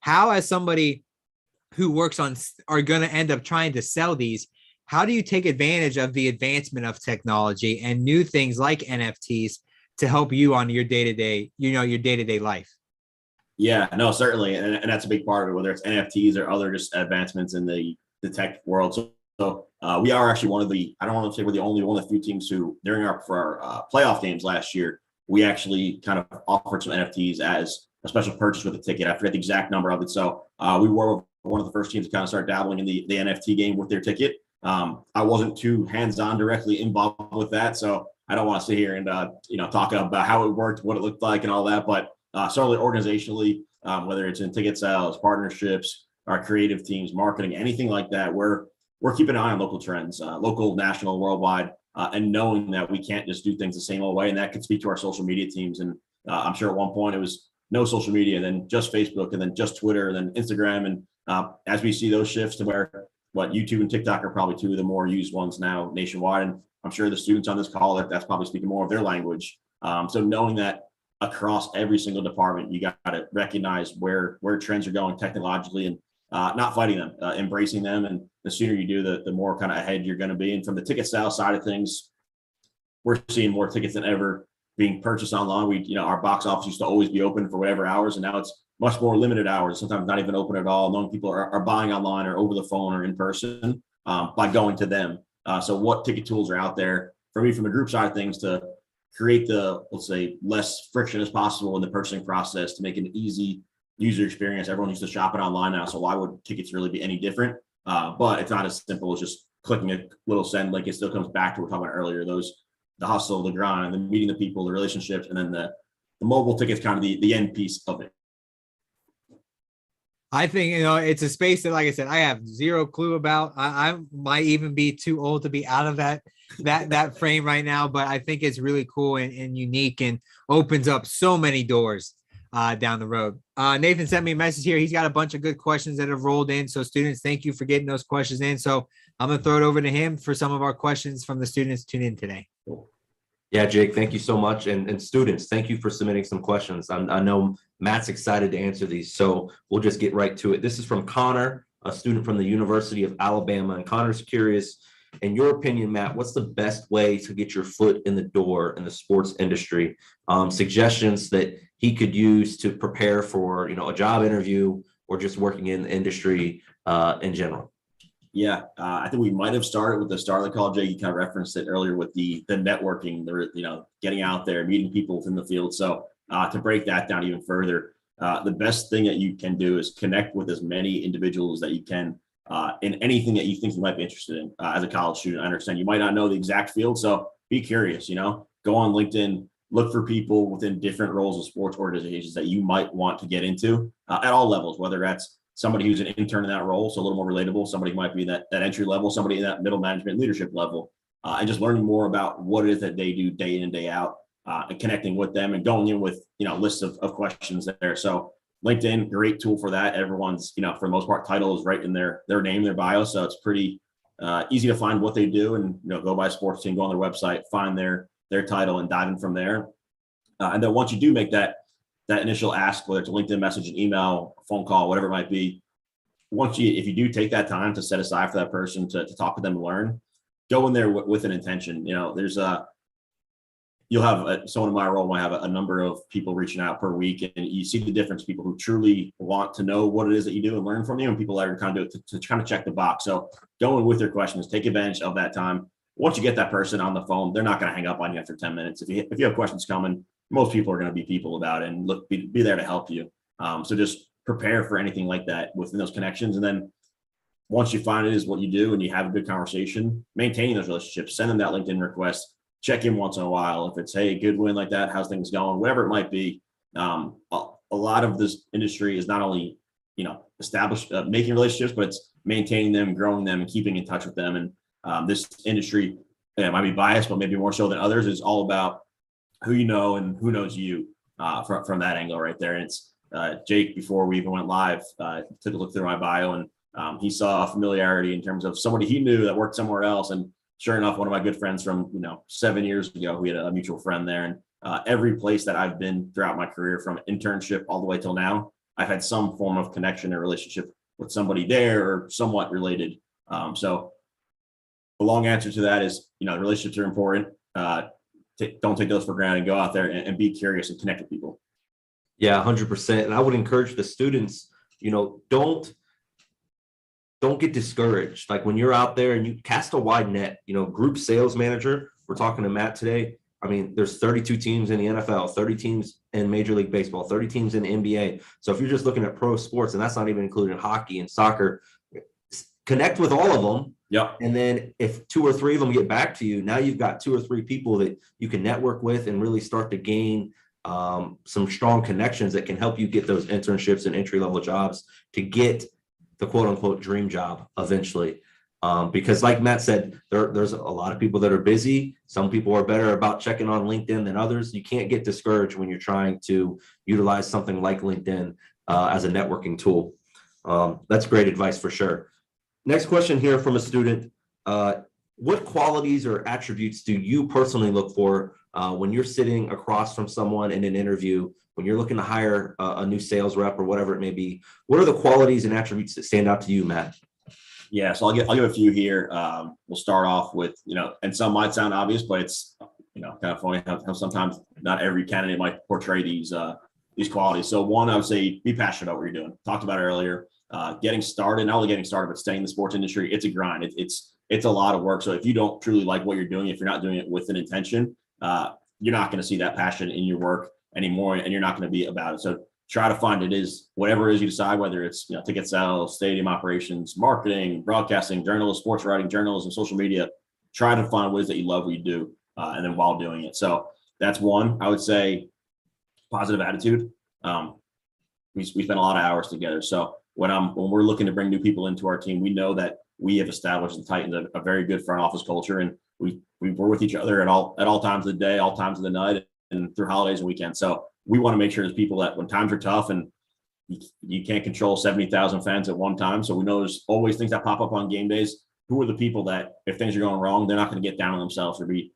How, as somebody who works on are going to end up trying to sell these, how do you take advantage of the advancement of technology and new things like NFTs to help you on your day-to-day, your day-to-day life? Yeah, no, certainly. And that's a big part of it, whether it's NFTs or other just advancements in the tech world. So we are actually one of the, I don't want to say we're the only one of the few teams who, during our playoff games last year, we actually kind of offered some NFTs as a special purchase with a ticket. I forget the exact number of it. So we were one of the first teams to kind of start dabbling in the NFT game with their ticket. I wasn't too hands-on directly involved with that. So I don't want to sit here and, talk about how it worked, what it looked like and all that. But certainly organizationally, whether it's in ticket sales, partnerships, our creative teams, marketing, anything like that, we're keeping an eye on local trends, local, national, worldwide, and knowing that we can't just do things the same old way. And that could speak to our social media teams. And I'm sure at one point it was no social media, and then just Facebook, and then just Twitter, and then Instagram. And as we see those shifts to where YouTube and TikTok are probably two of the more used ones now nationwide. And I'm sure the students on this call, that's probably speaking more of their language. So knowing that across every single department, you got to recognize where trends are going technologically and not fighting them, embracing them. And the sooner you do, the more kind of ahead you're going to be. And from the ticket sales side of things, we're seeing more tickets than ever being purchased online. Our box office used to always be open for whatever hours, and now it's much more limited hours, sometimes not even open at all. Knowing people are buying online or over the phone or in person by going to them. So what ticket tools are out there for me from the group side of things to create the, let's say, less friction as possible in the purchasing process to make an easy user experience. Everyone used to shop it online now, so why would tickets really be any different? But it's not as simple as just clicking a little send link. It still comes back to what we were talking about earlier, the hustle, the grind, the meeting the people, the relationships, and then the mobile ticket's kind of the end piece of it. I think, it's a space that, like I said, I have zero clue about. I might even be too old to be out of that frame right now, but I think it's really cool and unique and opens up so many doors down the road. Nathan sent me a message here. He's got a bunch of good questions that have rolled in. So students, thank you for getting those questions in. So I'm going to throw it over to him for some of our questions from the students tuned in today. Yeah, Jake, thank you so much. And students, thank you for submitting some questions. I know Matt's excited to answer these, so we'll just get right to it. This is from Connor, a student from the University of Alabama. And Connor's curious, in your opinion, Matt, what's the best way to get your foot in the door in the sports industry? Suggestions that he could use to prepare for, a job interview or just working in the industry in general. Yeah, I think we might have started with the start of the call, Jay. You kind of referenced it earlier with the networking, getting out there, meeting people within the field. So to break that down even further, the best thing that you can do is connect with as many individuals that you can in anything that you think you might be interested in. As a college student, I understand you might not know the exact field, so be curious. Go on LinkedIn, look for people within different roles of sports organizations that you might want to get into at all levels, whether that's somebody who's an intern in that role, so a little more relatable. Somebody might be that entry level, somebody in that middle management leadership level, and just learning more about what it is that they do day in and day out, and connecting with them and going in with lists of questions there. So LinkedIn, great tool for that. Everyone's for the most part title is right in their name, their bio, so it's pretty easy to find what they do and go by sports team, go on their website, find their title and dive in from there. And then once you do make that initial ask, whether it's a LinkedIn message, an email, phone call, whatever it might be, if you do take that time to set aside for that person to talk with them and learn, go in there with an intention. You'll have someone in my role might have a number of people reaching out per week, and you see the difference. People who truly want to know what it is that you do and learn from you, and people that are kind of do it to kind of check the box. So go in with your questions, take advantage of that time. Once you get that person on the phone, they're not going to hang up on you after 10 minutes. If you have questions coming, most people are going to be people about it and be there to help you. So just prepare for anything like that within those connections. And then once you find it is what you do and you have a good conversation, maintaining those relationships, send them that LinkedIn request, check in once in a while. If it's, hey, good win like that, how's things going, whatever it might be. A lot of this industry is not only, established, making relationships, but it's maintaining them, growing them, and keeping in touch with them. And this industry, might be biased, but maybe more so than others, is all about who you know and who knows you from that angle right there. And it's Jake, before we even went live, took a look through my bio, and he saw a familiarity in terms of somebody he knew that worked somewhere else. And sure enough, one of my good friends from 7 years ago, we had a mutual friend there. And every place that I've been throughout my career, from internship all the way till now, I've had some form of connection or relationship with somebody there or somewhat related. So the long answer to that is, relationships are important. Don't take those for granted. Go out there and be curious and connect with people. Yeah, 100%. And I would encourage the students, don't get discouraged. Like when you're out there and you cast a wide net, group sales manager, we're talking to Matt today. I mean, there's 32 teams in the NFL, 30 teams in Major League Baseball, 30 teams in the NBA. So if you're just looking at pro sports, and that's not even including hockey and soccer, connect with all of them. Yep. And then if 2 or 3 of them get back to you, now you've got 2 or 3 people that you can network with and really start to gain some strong connections that can help you get those internships and entry-level jobs to get the quote unquote dream job eventually. Because like Matt said, there's a lot of people that are busy. Some people are better about checking on LinkedIn than others. You can't get discouraged when you're trying to utilize something like LinkedIn as a networking tool. That's great advice for sure. Next question here from a student. What qualities or attributes do you personally look for when you're sitting across from someone in an interview, when you're looking to hire a new sales rep or whatever it may be? What are the qualities and attributes that stand out to you, Matt? Yeah, so I'll give a few here. We'll start off with, and some might sound obvious, but it's, kind of funny how sometimes not every candidate might portray these qualities. So one, I would say be passionate about what you're doing. Talked about it earlier. Getting started, not only getting started, but staying in the sports industry, it's a grind. It's a lot of work. So if you don't truly like what you're doing, if you're not doing it with an intention, you're not going to see that passion in your work anymore, and you're not going to be about it. So try to find whatever it is you decide, whether it's ticket sales, stadium operations, marketing, broadcasting, journalism, sports writing, journalism, social media. Try to find ways that you love what you do, and then while doing it. So that's one. I would say positive attitude. We spend a lot of hours together. So when we're looking to bring new people into our team, we know that we have established in Titans a very good front office culture, and we're with each other at all times of the day, all times of the night, and through holidays and weekends. So we want to make sure there's people that when times are tough and you can't control 70,000 fans at one time. So we know there's always things that pop up on game days. Who are the people that if things are going wrong, they're not going to get down on themselves or be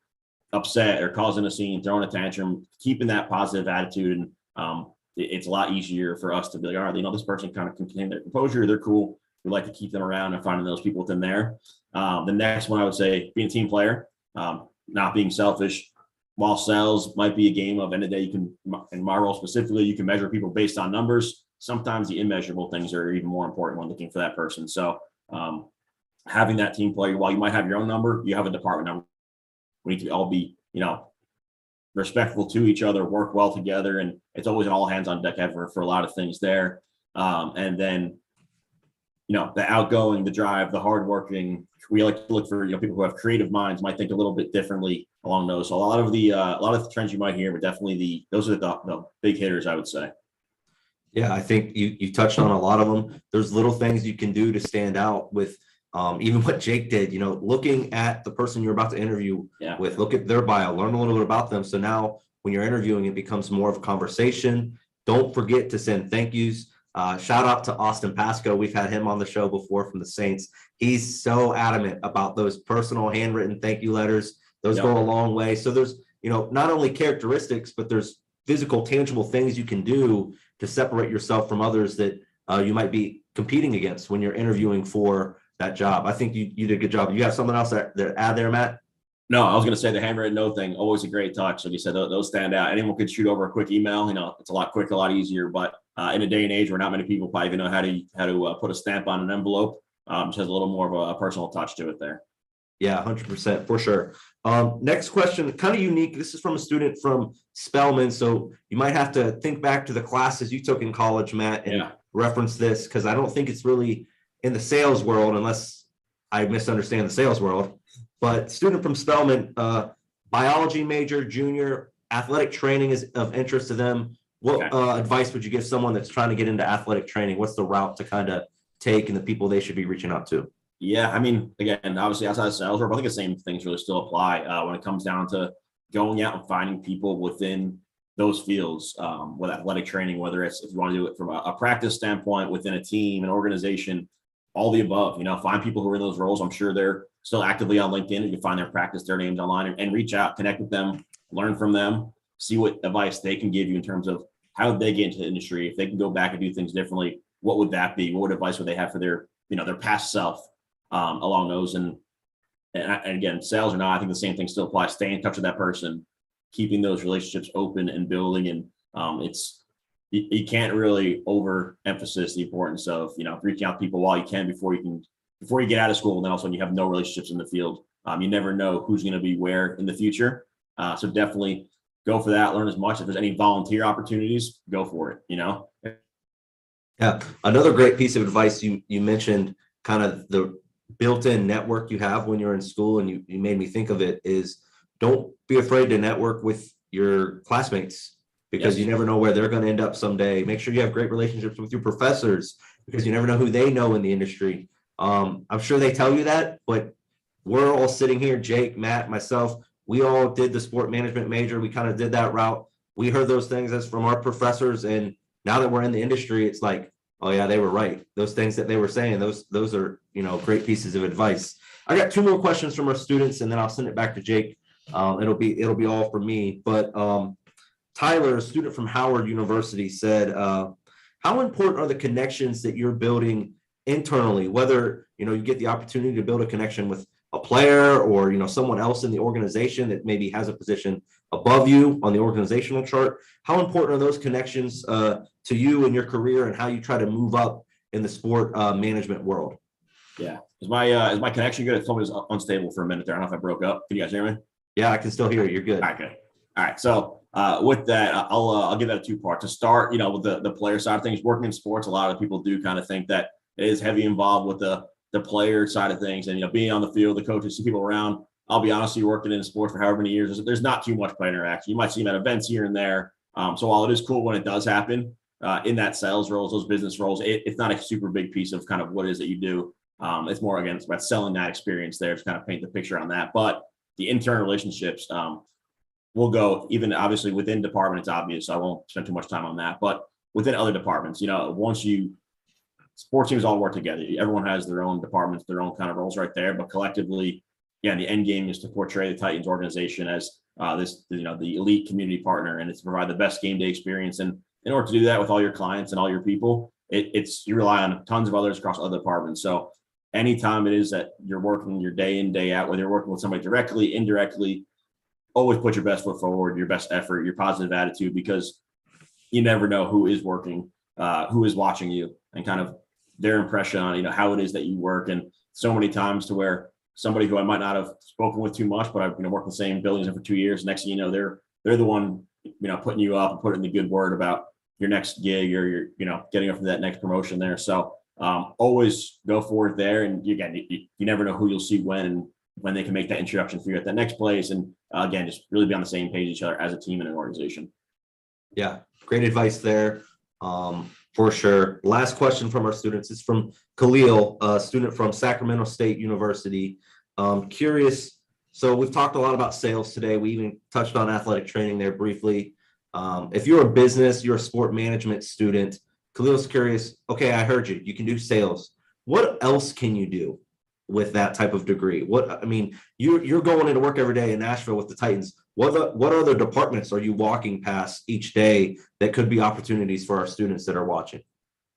upset or causing a scene, throwing a tantrum, keeping that positive attitude. And it's a lot easier for us to be like, all right, this person kind of can contain their composure. They're cool. We like to keep them around and finding those people within there. The next one I would say being a team player, not being selfish. While sales might be a game of end of the day, you can, in my role specifically, you can measure people based on numbers. Sometimes the immeasurable things are even more important when looking for that person. So having that team player, while you might have your own number, you have a department number. We need to all be, respectful to each other, work well together. And it's always an all hands on deck effort for a lot of things there. And then, the outgoing, the drive, the hardworking, we like to look for, people who have creative minds, might think a little bit differently along those. So a lot of the trends you might hear, but definitely those are the big hitters, I would say. Yeah, I think you touched on a lot of them. There's little things you can do to stand out with even what Jake did, looking at the person you're about to interview with, look at their bio, learn a little bit about them. So now when you're interviewing, it becomes more of a conversation. Don't forget to send thank yous. Shout out to Austin Pasco. We've had him on the show before from the Saints. He's so adamant about those personal handwritten thank you letters. Those go a long way. So there's, not only characteristics, but there's physical, tangible things you can do to separate yourself from others that you might be competing against when you're interviewing for that job. I think you did a good job. You have something else that add there, Matt? No, I was going to say the handwritten note thing, always a great touch. Like you said, those stand out. Anyone could shoot over a quick email. It's a lot quicker, a lot easier. But in a day and age where not many people probably even know how to put a stamp on an envelope, just has a little more of a personal touch to it there. Yeah, 100% for sure. Next question, kind of unique. This is from a student from Spelman. So you might have to think back to the classes you took in college, Matt, and reference this because I don't think it's really in the sales world unless I misunderstand the sales world. But student from Spelman, biology major, junior, athletic training is of interest to them. What advice would you give someone that's trying to get into athletic training? What's the route to kind of take and the people they should be reaching out to? Yeah, I mean, again, obviously outside of sales work, I think the same things really still apply when it comes down to going out and finding people within those fields with athletic training, whether it's if you want to do it from a practice standpoint within a team, an organization, all the above, find people who are in those roles. I'm sure they're still actively on LinkedIn. You can find their names online and reach out, connect with them, learn from them, see what advice they can give you in terms of how they get into the industry. If they can go back and do things differently, what would that be? What advice would they have for their past self along those? And again, sales or not, I think the same thing still applies. Stay in touch with that person, keeping those relationships open and building. And you can't really overemphasize the importance of, reaching out to people while you can before you get out of school. And then also when you have no relationships in the field, you never know who's going to be where in the future. So definitely go for that. Learn as much. If there's any volunteer opportunities, go for it, Yeah. Another great piece of advice you mentioned, kind of the built-in network you have when you're in school, and you made me think of it, is don't be afraid to network with your classmates because you never know where they're going to end up someday. Make sure you have great relationships with your professors because you never know who they know in the industry. I'm sure they tell you that, but we're all sitting here, Jake, Matt, myself, we all did the sport management major. We kind of did that route. We heard those things as from our professors. And now that we're in the industry, it's like, oh yeah, they were right. Those things that they were saying, those are, great pieces of advice. I got two more questions from our students and then I'll send it back to Jake. It'll be all for me, but Tyler, a student from Howard University, said, how important are the connections that you're building internally, whether, you get the opportunity to build a connection with a player or, someone else in the organization that maybe has a position above you on the organizational chart? How important are those connections to you in your career and how you try to move up in the sport management world? Yeah. Is my connection good? It told me it was unstable for a minute there. I don't know if I broke up. Can you guys hear me? Yeah, I can still hear you. You're good. All right, good. All right. So with that, I'll give that a two-part. To start, with the player side of things, working in sports, a lot of people do kind of think that it is heavy involved with the player side of things and, being on the field, the coaches, see people around. I'll be honest, you working in sports for however many years, there's not too much player interaction. You might see them at events here and there. So while it is cool when it does happen in that sales roles, those business roles, it's not a super big piece of kind of what it is that you do. It's more, again, it's about selling that experience there to kind of paint the picture on that. But the internal relationships, we'll go even obviously within department, it's obvious. So I won't spend too much time on that, but within other departments, once sports teams all work together. Everyone has their own departments, their own kind of roles right there, but collectively, yeah, the end game is to portray the Titans organization as the elite community partner, and it's to provide the best game day experience. And in order to do that with all your clients and all your people, it's you rely on tons of others across other departments. So anytime it is that you're working your day in, day out, whether you're working with somebody directly, indirectly, always put your best foot forward, your best effort, your positive attitude, because you never know who is working, who is watching you, and kind of their impression on, how it is that you work. And so many times to where somebody who I might not have spoken with too much, but I've worked in the same buildings for 2 years. Next thing you know, they're the one, putting you up and putting the good word about your next gig or your, getting up for that next promotion there. So always go forward there. And you never know who you'll see when they can make that introduction for you at that next place. And again, just really be on the same page with each other as a team and an organization. Yeah, great advice there. For sure. Last question from our students is from Khalil, a student from Sacramento State University. Curious. So we've talked a lot about sales today. We even touched on athletic training there briefly. If you're a business, you're a sport management student, Khalil's curious. Okay, I heard you. You can do sales. What else can you do with that type of degree? You're going into work every day in Nashville with the Titans. What other departments are you walking past each day that could be opportunities for our students that are watching?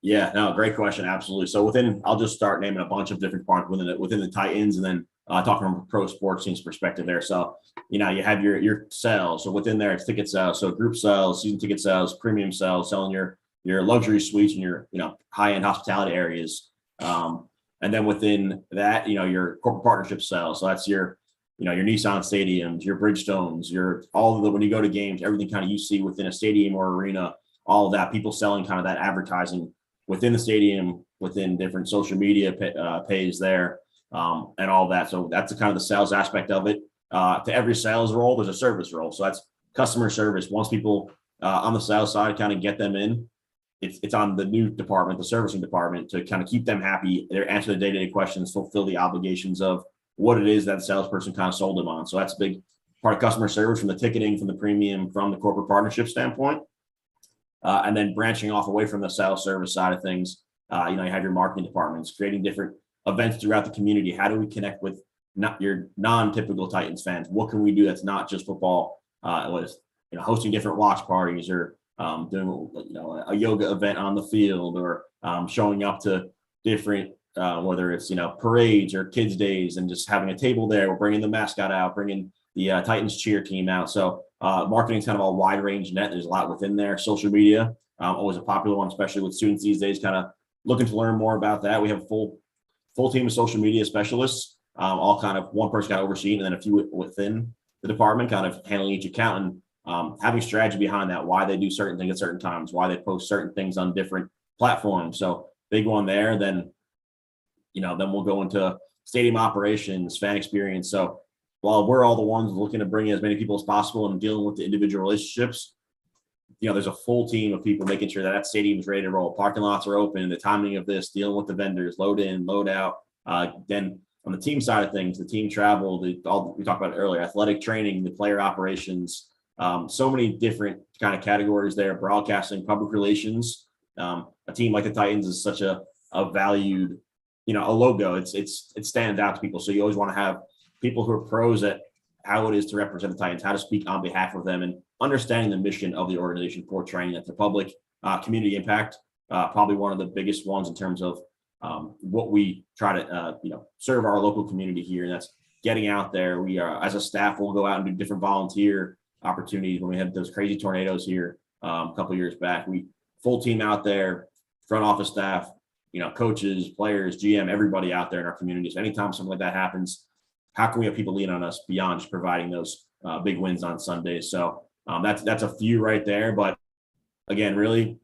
Yeah, no, great question. Absolutely. So I'll just start naming a bunch of different parts within the Titans, and then talking from a pro sports team's perspective there. So, you have your sales. So within there, it's ticket sales. So group sales, season ticket sales, premium sales, selling your luxury suites and your, high-end hospitality areas. And then within that, your corporate partnership sales. So that's your Nissan stadiums, your Bridgestones, when you go to games, everything kind of you see within a stadium or arena, all of that, people selling kind of that advertising within the stadium, within different social media pays there, and all that. So that's the kind of the sales aspect of it. To every sales role, there's a service role. So that's customer service. Once people on the sales side kind of get them in, it's on the new department, the servicing department, to kind of keep them happy. They answer the day-to-day questions, fulfill the obligations of what it is that salesperson kind of sold them on. So that's a big part of customer service, from the ticketing, from the premium, from the corporate partnership standpoint. And then branching off away from the sales service side of things, you have your marketing departments, creating different events throughout the community. How do we connect with not your non-typical Titans fans? What can we do that's not just football? Hosting different watch parties, or doing a yoga event on the field, or showing up to different whether it's parades or kids days, and just having a table there. We're bringing the mascot out, bringing the Titans cheer team out. So marketing is kind of a wide range net. There's a lot within there. Social media, always a popular one, especially with students these days, kind of looking to learn more about that. We have a full team of social media specialists, all kind of one person kind of overseeing, and then a few within the department kind of handling each account, and having strategy behind that, why they do certain things at certain times, why they post certain things on different platforms. So big one there. Then we'll go into stadium operations, fan experience. So while we're all the ones looking to bring in as many people as possible and dealing with the individual relationships, there's a full team of people making sure that stadium is ready to roll. Parking lots are open, the timing of this, dealing with the vendors, load in, load out. Then on the team side of things, the team travel, we talked about it earlier, athletic training, the player operations, so many different kind of categories there, broadcasting, public relations. A team like the Titans is such a valued, a logo. It stands out to people. So you always want to have people who are pros at how it is to represent the Titans, how to speak on behalf of them, and understanding the mission of the organization, portraying that to public, community impact, probably one of the biggest ones in terms of what we try to, serve our local community here. And that's getting out there. We are, as a staff, we'll go out and do different volunteer opportunities. When we had those crazy tornadoes here a couple of years back, we full team out there, front office staff, coaches, players, GM, everybody out there in our communities. Anytime something like that happens, how can we have people lean on us beyond just providing those big wins on Sundays? So that's a few right there. But again, really,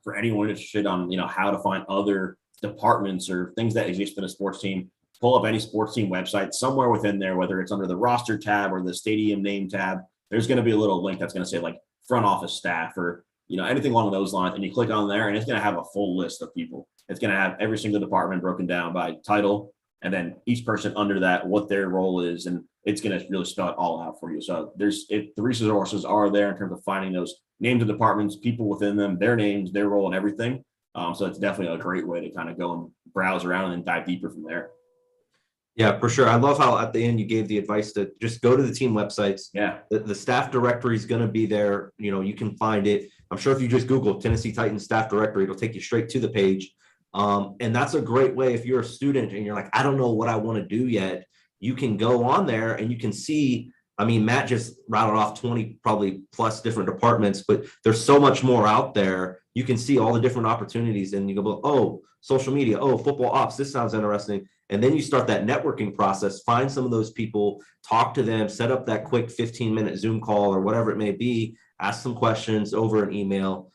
for anyone interested on how to find other departments or things that exist in a sports team, pull up any sports team website. Somewhere within there, whether it's under the roster tab or the stadium name tab, there's going to be a little link that's going to say like front office staff or anything along those lines, and you click on there, and it's going to have a full list of people. It's going to have every single department broken down by title and then each person under that, what their role is, and it's going to really spell it all out for you. So the resources are there in terms of finding those names of departments, people within them, their names, their role, and everything. So it's definitely a great way to kind of go and browse around and dive deeper from there. Yeah, for sure. I love how at the end you gave the advice to just go to the team websites. Yeah. The staff directory is going to be there. You know, you can find it. I'm sure if you just Google Tennessee Titans staff directory, it'll take you straight to the page. And that's a great way if you're a student and you're like, I don't know what I want to do yet. You can go on there and you can see, I mean, Matt just rattled off 20 probably plus different departments, but there's so much more out there. You can see all the different opportunities and you go, oh, social media, oh, football ops, this sounds interesting. And then you start that networking process, find some of those people, talk to them, set up that quick 15-minute Zoom call or whatever it may be, ask some questions over an email.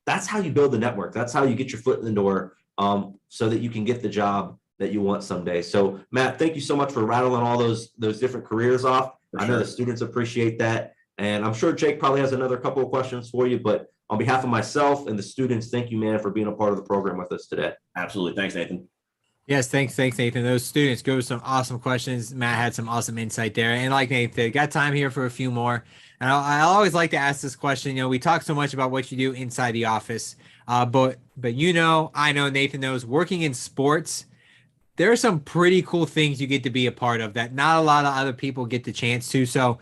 That's how you build the network. That's how you get your foot in the door so that you can get the job that you want someday. So Matt, thank you so much for rattling all those different careers off. I know the students appreciate that. And I'm sure Jake probably has another couple of questions for you, but on behalf of myself and the students, thank you, man, for being a part of the program with us today. Absolutely. Thanks, Nathan. Yes, thanks, Nathan. Those students go with some awesome questions. Matt had some awesome insight there. And like Nathan, got time here for a few more. And I always like to ask this question. You know, we talk so much about what you do inside the office, but you know, I know, Nathan knows, working in sports, there are some pretty cool things you get to be a part of that not a lot of other people get the chance to. So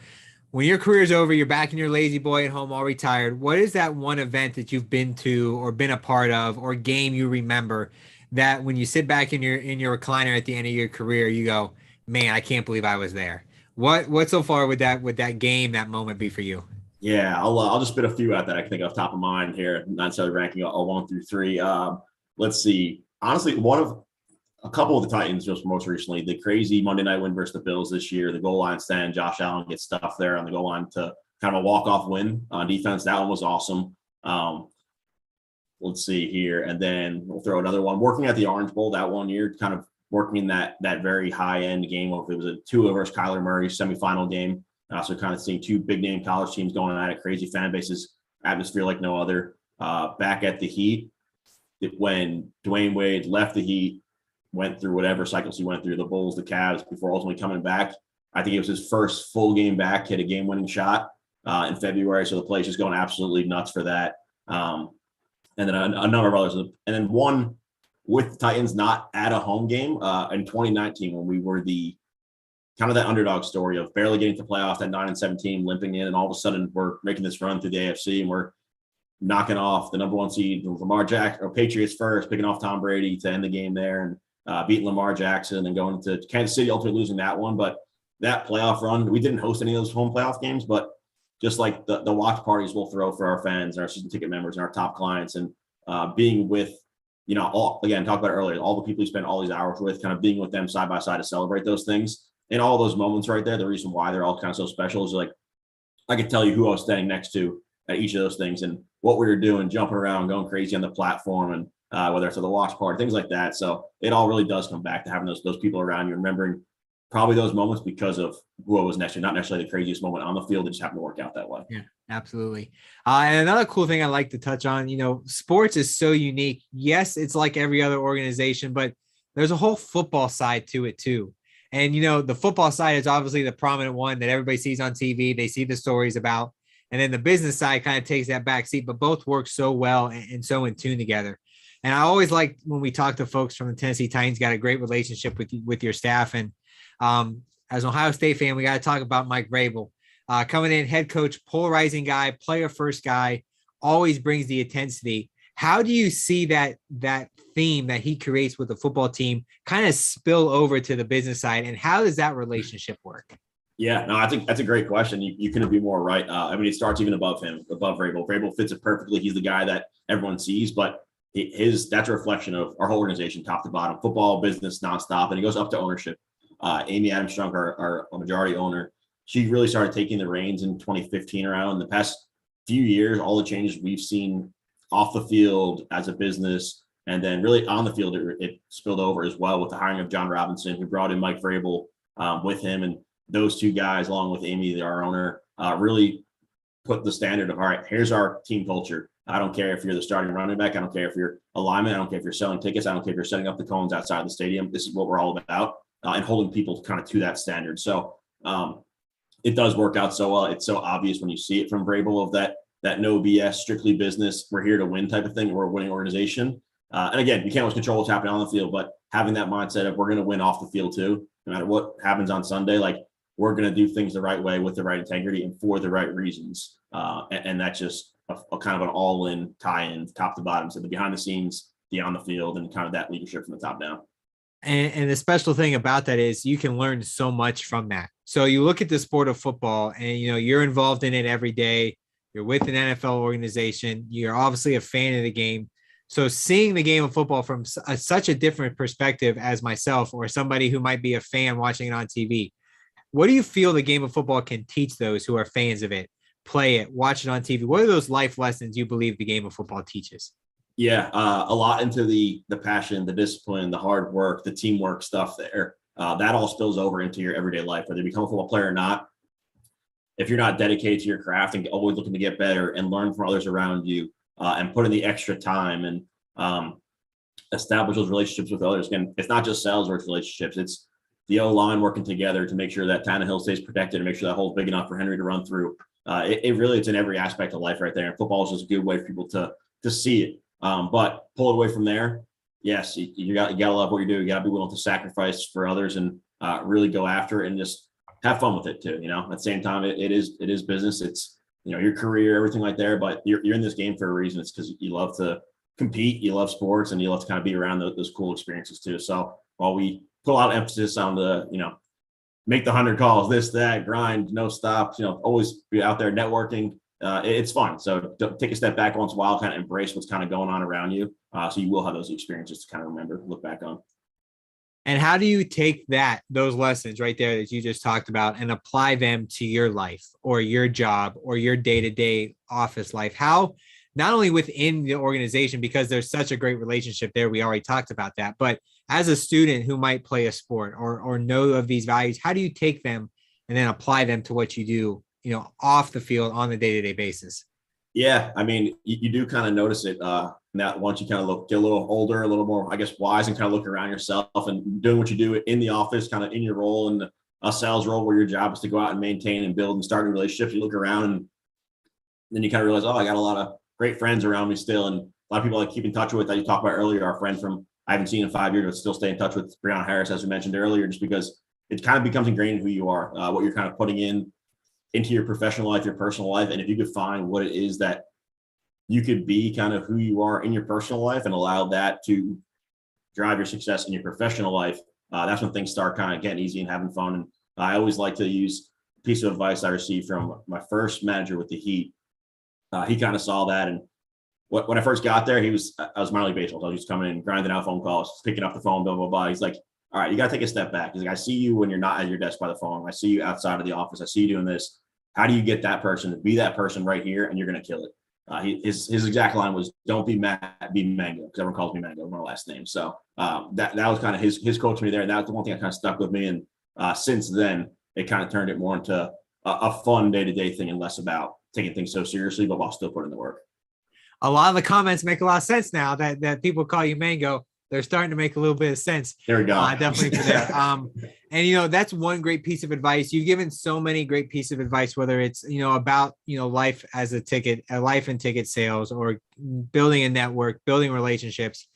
when your career's over, you're back in your lazy boy at home, all retired. What is that one event that you've been to or been a part of or game you remember that when you sit back in your recliner at the end of your career, you go, man, I can't believe I was there. What so far would that game, that moment be for you? Yeah, I'll just spit a few out that I can think off top of mind here, not necessarily ranking all 1 through 3. Let's see. Honestly, a couple of the Titans just most recently, the crazy Monday night win versus the Bills this year, the goal line stand, Josh Allen gets stuffed there on the goal line to kind of a walk-off win on defense. That one was awesome. Let's see here. And then we'll throw another one. Working at the Orange Bowl that one year, kind of working in that very high-end game. It was a Tua versus Kyler Murray semifinal game. So kind of seeing 2 big-name college teams going at it, crazy fan bases, atmosphere like no other. Back at the Heat, when Dwayne Wade left the Heat, went through whatever cycles he went through, the Bulls, the Cavs, before ultimately coming back. I think it was his first full game back, hit a game-winning shot in February. So the place is going absolutely nuts for that. And then a number of others. And then one with the Titans not at a home game in 2019 when we were the kind of that underdog story of barely getting to playoffs at 9-17, limping in, and all of a sudden we're making this run through the AFC and we're knocking off the number 1 seed, Lamar Jackson, or Patriots first, picking off Tom Brady to end the game there and beating Lamar Jackson and then going to Kansas City, ultimately losing that one. But that playoff run, we didn't host any of those home playoff games, but just like the watch parties we'll throw for our fans and our season ticket members and our top clients, and being with, you know, talked about it earlier, all the people you spend all these hours with, kind of being with them side by side to celebrate those things. And all those moments right there, the reason why they're all kind of so special is like, I could tell you who I was standing next to at each of those things and what we were doing, jumping around, going crazy on the platform, and whether it's at the watch party, things like that. So it all really does come back to having those people around you, remembering probably those moments because of who I was next to, not necessarily the craziest moment on the field. It just happened to work out that way. Yeah, absolutely. And another cool thing I like to touch on, you know, sports is so unique. Yes, it's like every other organization, but there's a whole football side to it too. And, you know, the football side is obviously the prominent one that everybody sees on TV. They see the stories about, and then the business side kind of takes that back seat, but both work so well and so in tune together. And I always like when we talk to folks from the Tennessee Titans, got a great relationship with your staff. And as an Ohio State fan, we got to talk about Mike Vrabel. Coming in, head coach, polarizing guy, player first guy, always brings the intensity. How do you see that theme that he creates with the football team kind of spill over to the business side, and how does that relationship work? Yeah, no, I think that's a great question. You couldn't be more right. I mean, it starts even above him, above Vrabel. Vrabel fits it perfectly. He's the guy that everyone sees, but that's a reflection of our whole organization, top to bottom, football, business, nonstop, and it goes up to ownership. Amy Adams Strunk, our majority owner, she really started taking the reins in 2015 around. In the past few years, all the changes we've seen off the field as a business, and then really on the field, it spilled over as well with the hiring of John Robinson, who brought in Mike Vrabel with him. And those 2 guys, along with Amy, our owner, really put the standard of, all right, here's our team culture. I don't care if you're the starting running back. I don't care if you're a lineman. I don't care if you're selling tickets. I don't care if you're setting up the cones outside the stadium. This is what we're all about, and holding people kind of to that standard. So it does work out so well. It's so obvious when you see it from Vrabel of that no BS, strictly business, we're here to win type of thing. We're a winning organization. And again, you can't always control what's happening on the field, but having that mindset of we're going to win off the field too, no matter what happens on Sunday, like we're going to do things the right way with the right integrity and for the right reasons. And that's just a kind of an all-in tie-in, top to bottom. So the behind the scenes, the on the field, and kind of that leadership from the top down. And the special thing about that is you can learn so much from that. So you look at the sport of football and, you're involved in it every day. You're with an NFL organization. You're obviously a fan of the game. So seeing the game of football from such a different perspective as myself or somebody who might be a fan watching it on TV, what do you feel the game of football can teach those who are fans of it, play it, watch it on TV? What are those life lessons you believe the game of football teaches? Yeah, a lot into the passion, the discipline, the hard work, the teamwork stuff there. That all spills over into your everyday life, whether you become a football player or not. If you're not dedicated to your craft and always looking to get better and learn from others around you, and put in the extra time and establish those relationships with others. Again, it's not just sales or it's relationships. It's the O-line working together to make sure that Tannehill stays protected and make sure that hole's big enough for Henry to run through. It's in every aspect of life right there. And football is just a good way for people to see it. But pull it away from there. Yes, you got to love what you do. You got to be willing to sacrifice for others and really go after it and just have fun with it too. At the same time, it is business. It's, your career, everything like there, but you're in this game for a reason. It's because you love to compete, you love sports, and you love to kind of be around those cool experiences too. So while we put a lot of emphasis on the, make the 100 calls, this, that, grind, no stops, always be out there networking. It's fun. So take a step back once in a while, kind of embrace what's kind of going on around you. So you will have those experiences to kind of remember, look back on. And how do you take those lessons right there that you just talked about and apply them to your life or your job or your day-to-day office life? How, not only within the organization, because there's such a great relationship there, we already talked about that, but as a student who might play a sport or know of these values, how do you take them and then apply them to what you do, off the field on a day-to-day basis? Yeah, I mean, you do kind of notice it now once you kind of get a little older, a little more, I guess, wise, and kind of look around yourself and doing what you do in the office, kind of in your role in a sales role where your job is to go out and maintain and build and start new relationships. You look around and then you kind of realize, oh, I got a lot of great friends around me still, and a lot of people I keep in touch with that you talked about earlier. Our friend from I haven't seen in 5 years, but still stay in touch with, Breonna Harris, as we mentioned earlier, just because it kind of becomes ingrained in who you are, what you're kind of putting into your professional life, your personal life. And if you could find what it is that you could be kind of who you are in your personal life and allow that to drive your success in your professional life, that's when things start kind of getting easy and having fun. And I always like to use a piece of advice I received from my first manager with the Heat. He kind of saw that. And when I first got there, I was minor league baseball. So I was just coming in, grinding out phone calls, picking up the phone, blah, blah, blah. He's like, all right, you got to take a step back. He's like, I see you when you're not at your desk by the phone. I see you outside of the office. I see you doing this. How do you get that person to be that person right here? And you're going to kill it. His exact line was, don't be Matt, be Mango, because everyone calls me Mango, my last name. So that was kind of his quote to me there. And that was the one thing that kind of stuck with me. And since then, it kind of turned it more into a fun day-to-day thing and less about taking things so seriously, but while still putting in the work. A lot of the comments make a lot of sense now that people call you Mango. They're starting to make a little bit of sense. There we go. Definitely for that. And that's one great piece of advice. You've given so many great pieces of advice, whether it's, about, life as life and ticket sales, or building a network, building relationships.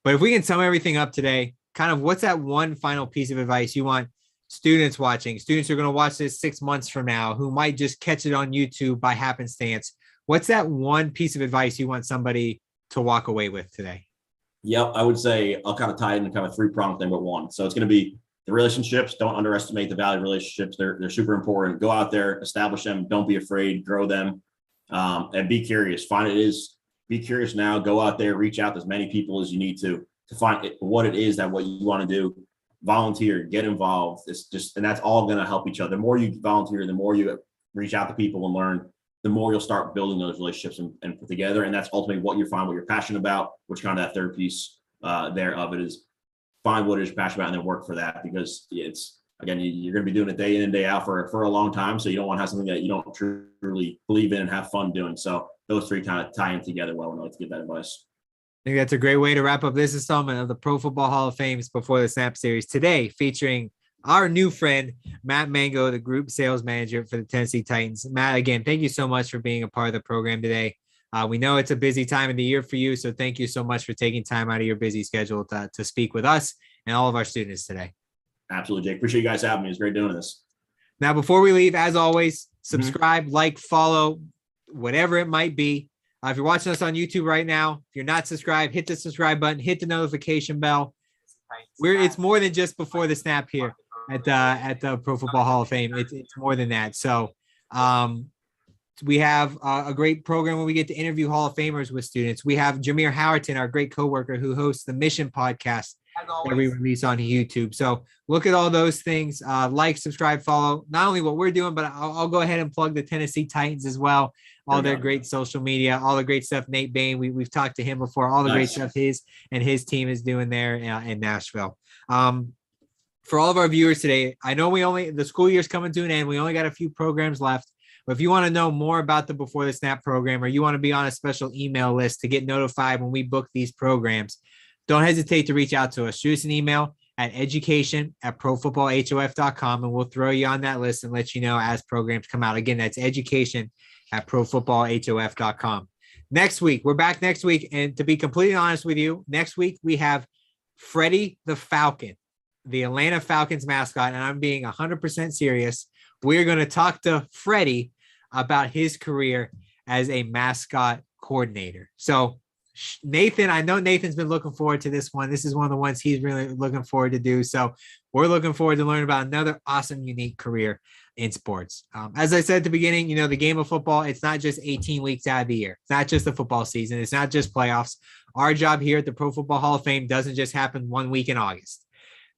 But if we can sum everything up today, kind of what's that one final piece of advice you want students watching, students who are going to watch this 6 months from now, who might just catch it on YouTube by happenstance? What's that one piece of advice you want somebody to walk away with today? Yep, I would say I'll kind of tie it in kind of a three-pronged thing, but one. So it's going to be the relationships. Don't underestimate the value of relationships. They're super important. Go out there, establish them. Don't be afraid. Grow them, and be curious. Be curious now. Go out there, reach out to as many people as you need to find what it is what you want to do. Volunteer, get involved. And that's all going to help each other. The more you volunteer, the more you reach out to people and learn, the more you'll start building those relationships and put together. And that's ultimately what you find, what you're passionate about, which kind of that third piece there of it is find what it is you're passionate about and then work for that, because again, you're going to be doing it day in and day out for a long time. So you don't want to have something that you don't truly believe in and have fun doing. So those three kind of tie in together well, and I like to give that advice. I think that's a great way to wrap up this installment of the Pro Football Hall of Fame's Before the Snap series today, featuring our new friend, Matt Mango, the group sales manager for the Tennessee Titans. Matt, again, thank you so much for being a part of the program today. We know it's a busy time of the year for you, so thank you so much for taking time out of your busy schedule to speak with us and all of our students today. Absolutely, Jake. Appreciate you guys having me. It's great doing this. Now, before we leave, as always, subscribe, like, follow, whatever it might be. If you're watching us on YouTube right now, if you're not subscribed, hit the subscribe button, hit the notification bell. It's more than just Before the Snap here at the Pro Football Hall of Fame. It's more than that. So we have a great program where we get to interview Hall of Famers with students. We have Jameer Howerton, our great coworker, who hosts the Mission podcast that we release on YouTube. So look at all those things. Like, subscribe, follow. Not only what we're doing, but I'll go ahead and plug the Tennessee Titans as well. All their great social media, all the great stuff. Nate Bain, we've talked to him before. All the great stuff his team is doing there in Nashville. For all of our viewers today, I know the school year's coming to an end. We only got a few programs left. But if you want to know more about the Before the Snap program, or you want to be on a special email list to get notified when we book these programs, don't hesitate to reach out to us. Shoot us an email at education@profootballhof.com, and we'll throw you on that list and let you know as programs come out. Again, that's education@profootballhof.com. Next week, we're back next week. And to be completely honest with you, next week we have Freddie the Falcon, the Atlanta Falcons mascot. And I'm being 100% serious. We're going to talk to Freddie about his career as a mascot coordinator. So Nathan, I know Nathan's been looking forward to this one. This is one of the ones he's really looking forward to do. So we're looking forward to learn about another awesome, unique career in sports. As I said at the beginning, the game of football, it's not just 18 weeks out of the year. It's not just the football season. It's not just playoffs. Our job here at the Pro Football Hall of Fame doesn't just happen 1 week in August.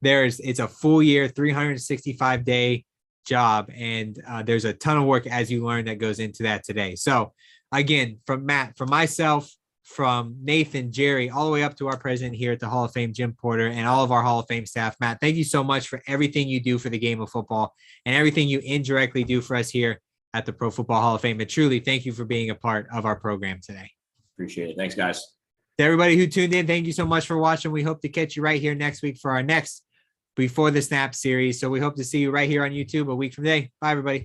It's a full year, 365-day job. And there's a ton of work, as you learned, that goes into that today. So again, from Matt, from myself, from Nathan, Jerry, all the way up to our president here at the Hall of Fame, Jim Porter, and all of our Hall of Fame staff. Matt, thank you so much for everything you do for the game of football and everything you indirectly do for us here at the Pro Football Hall of Fame. And truly, thank you for being a part of our program today. Appreciate it. Thanks, guys. To everybody who tuned in, thank you so much for watching. We hope to catch you right here next week for our next Before the Snap series. So we hope to see you right here on YouTube a week from today. Bye, everybody.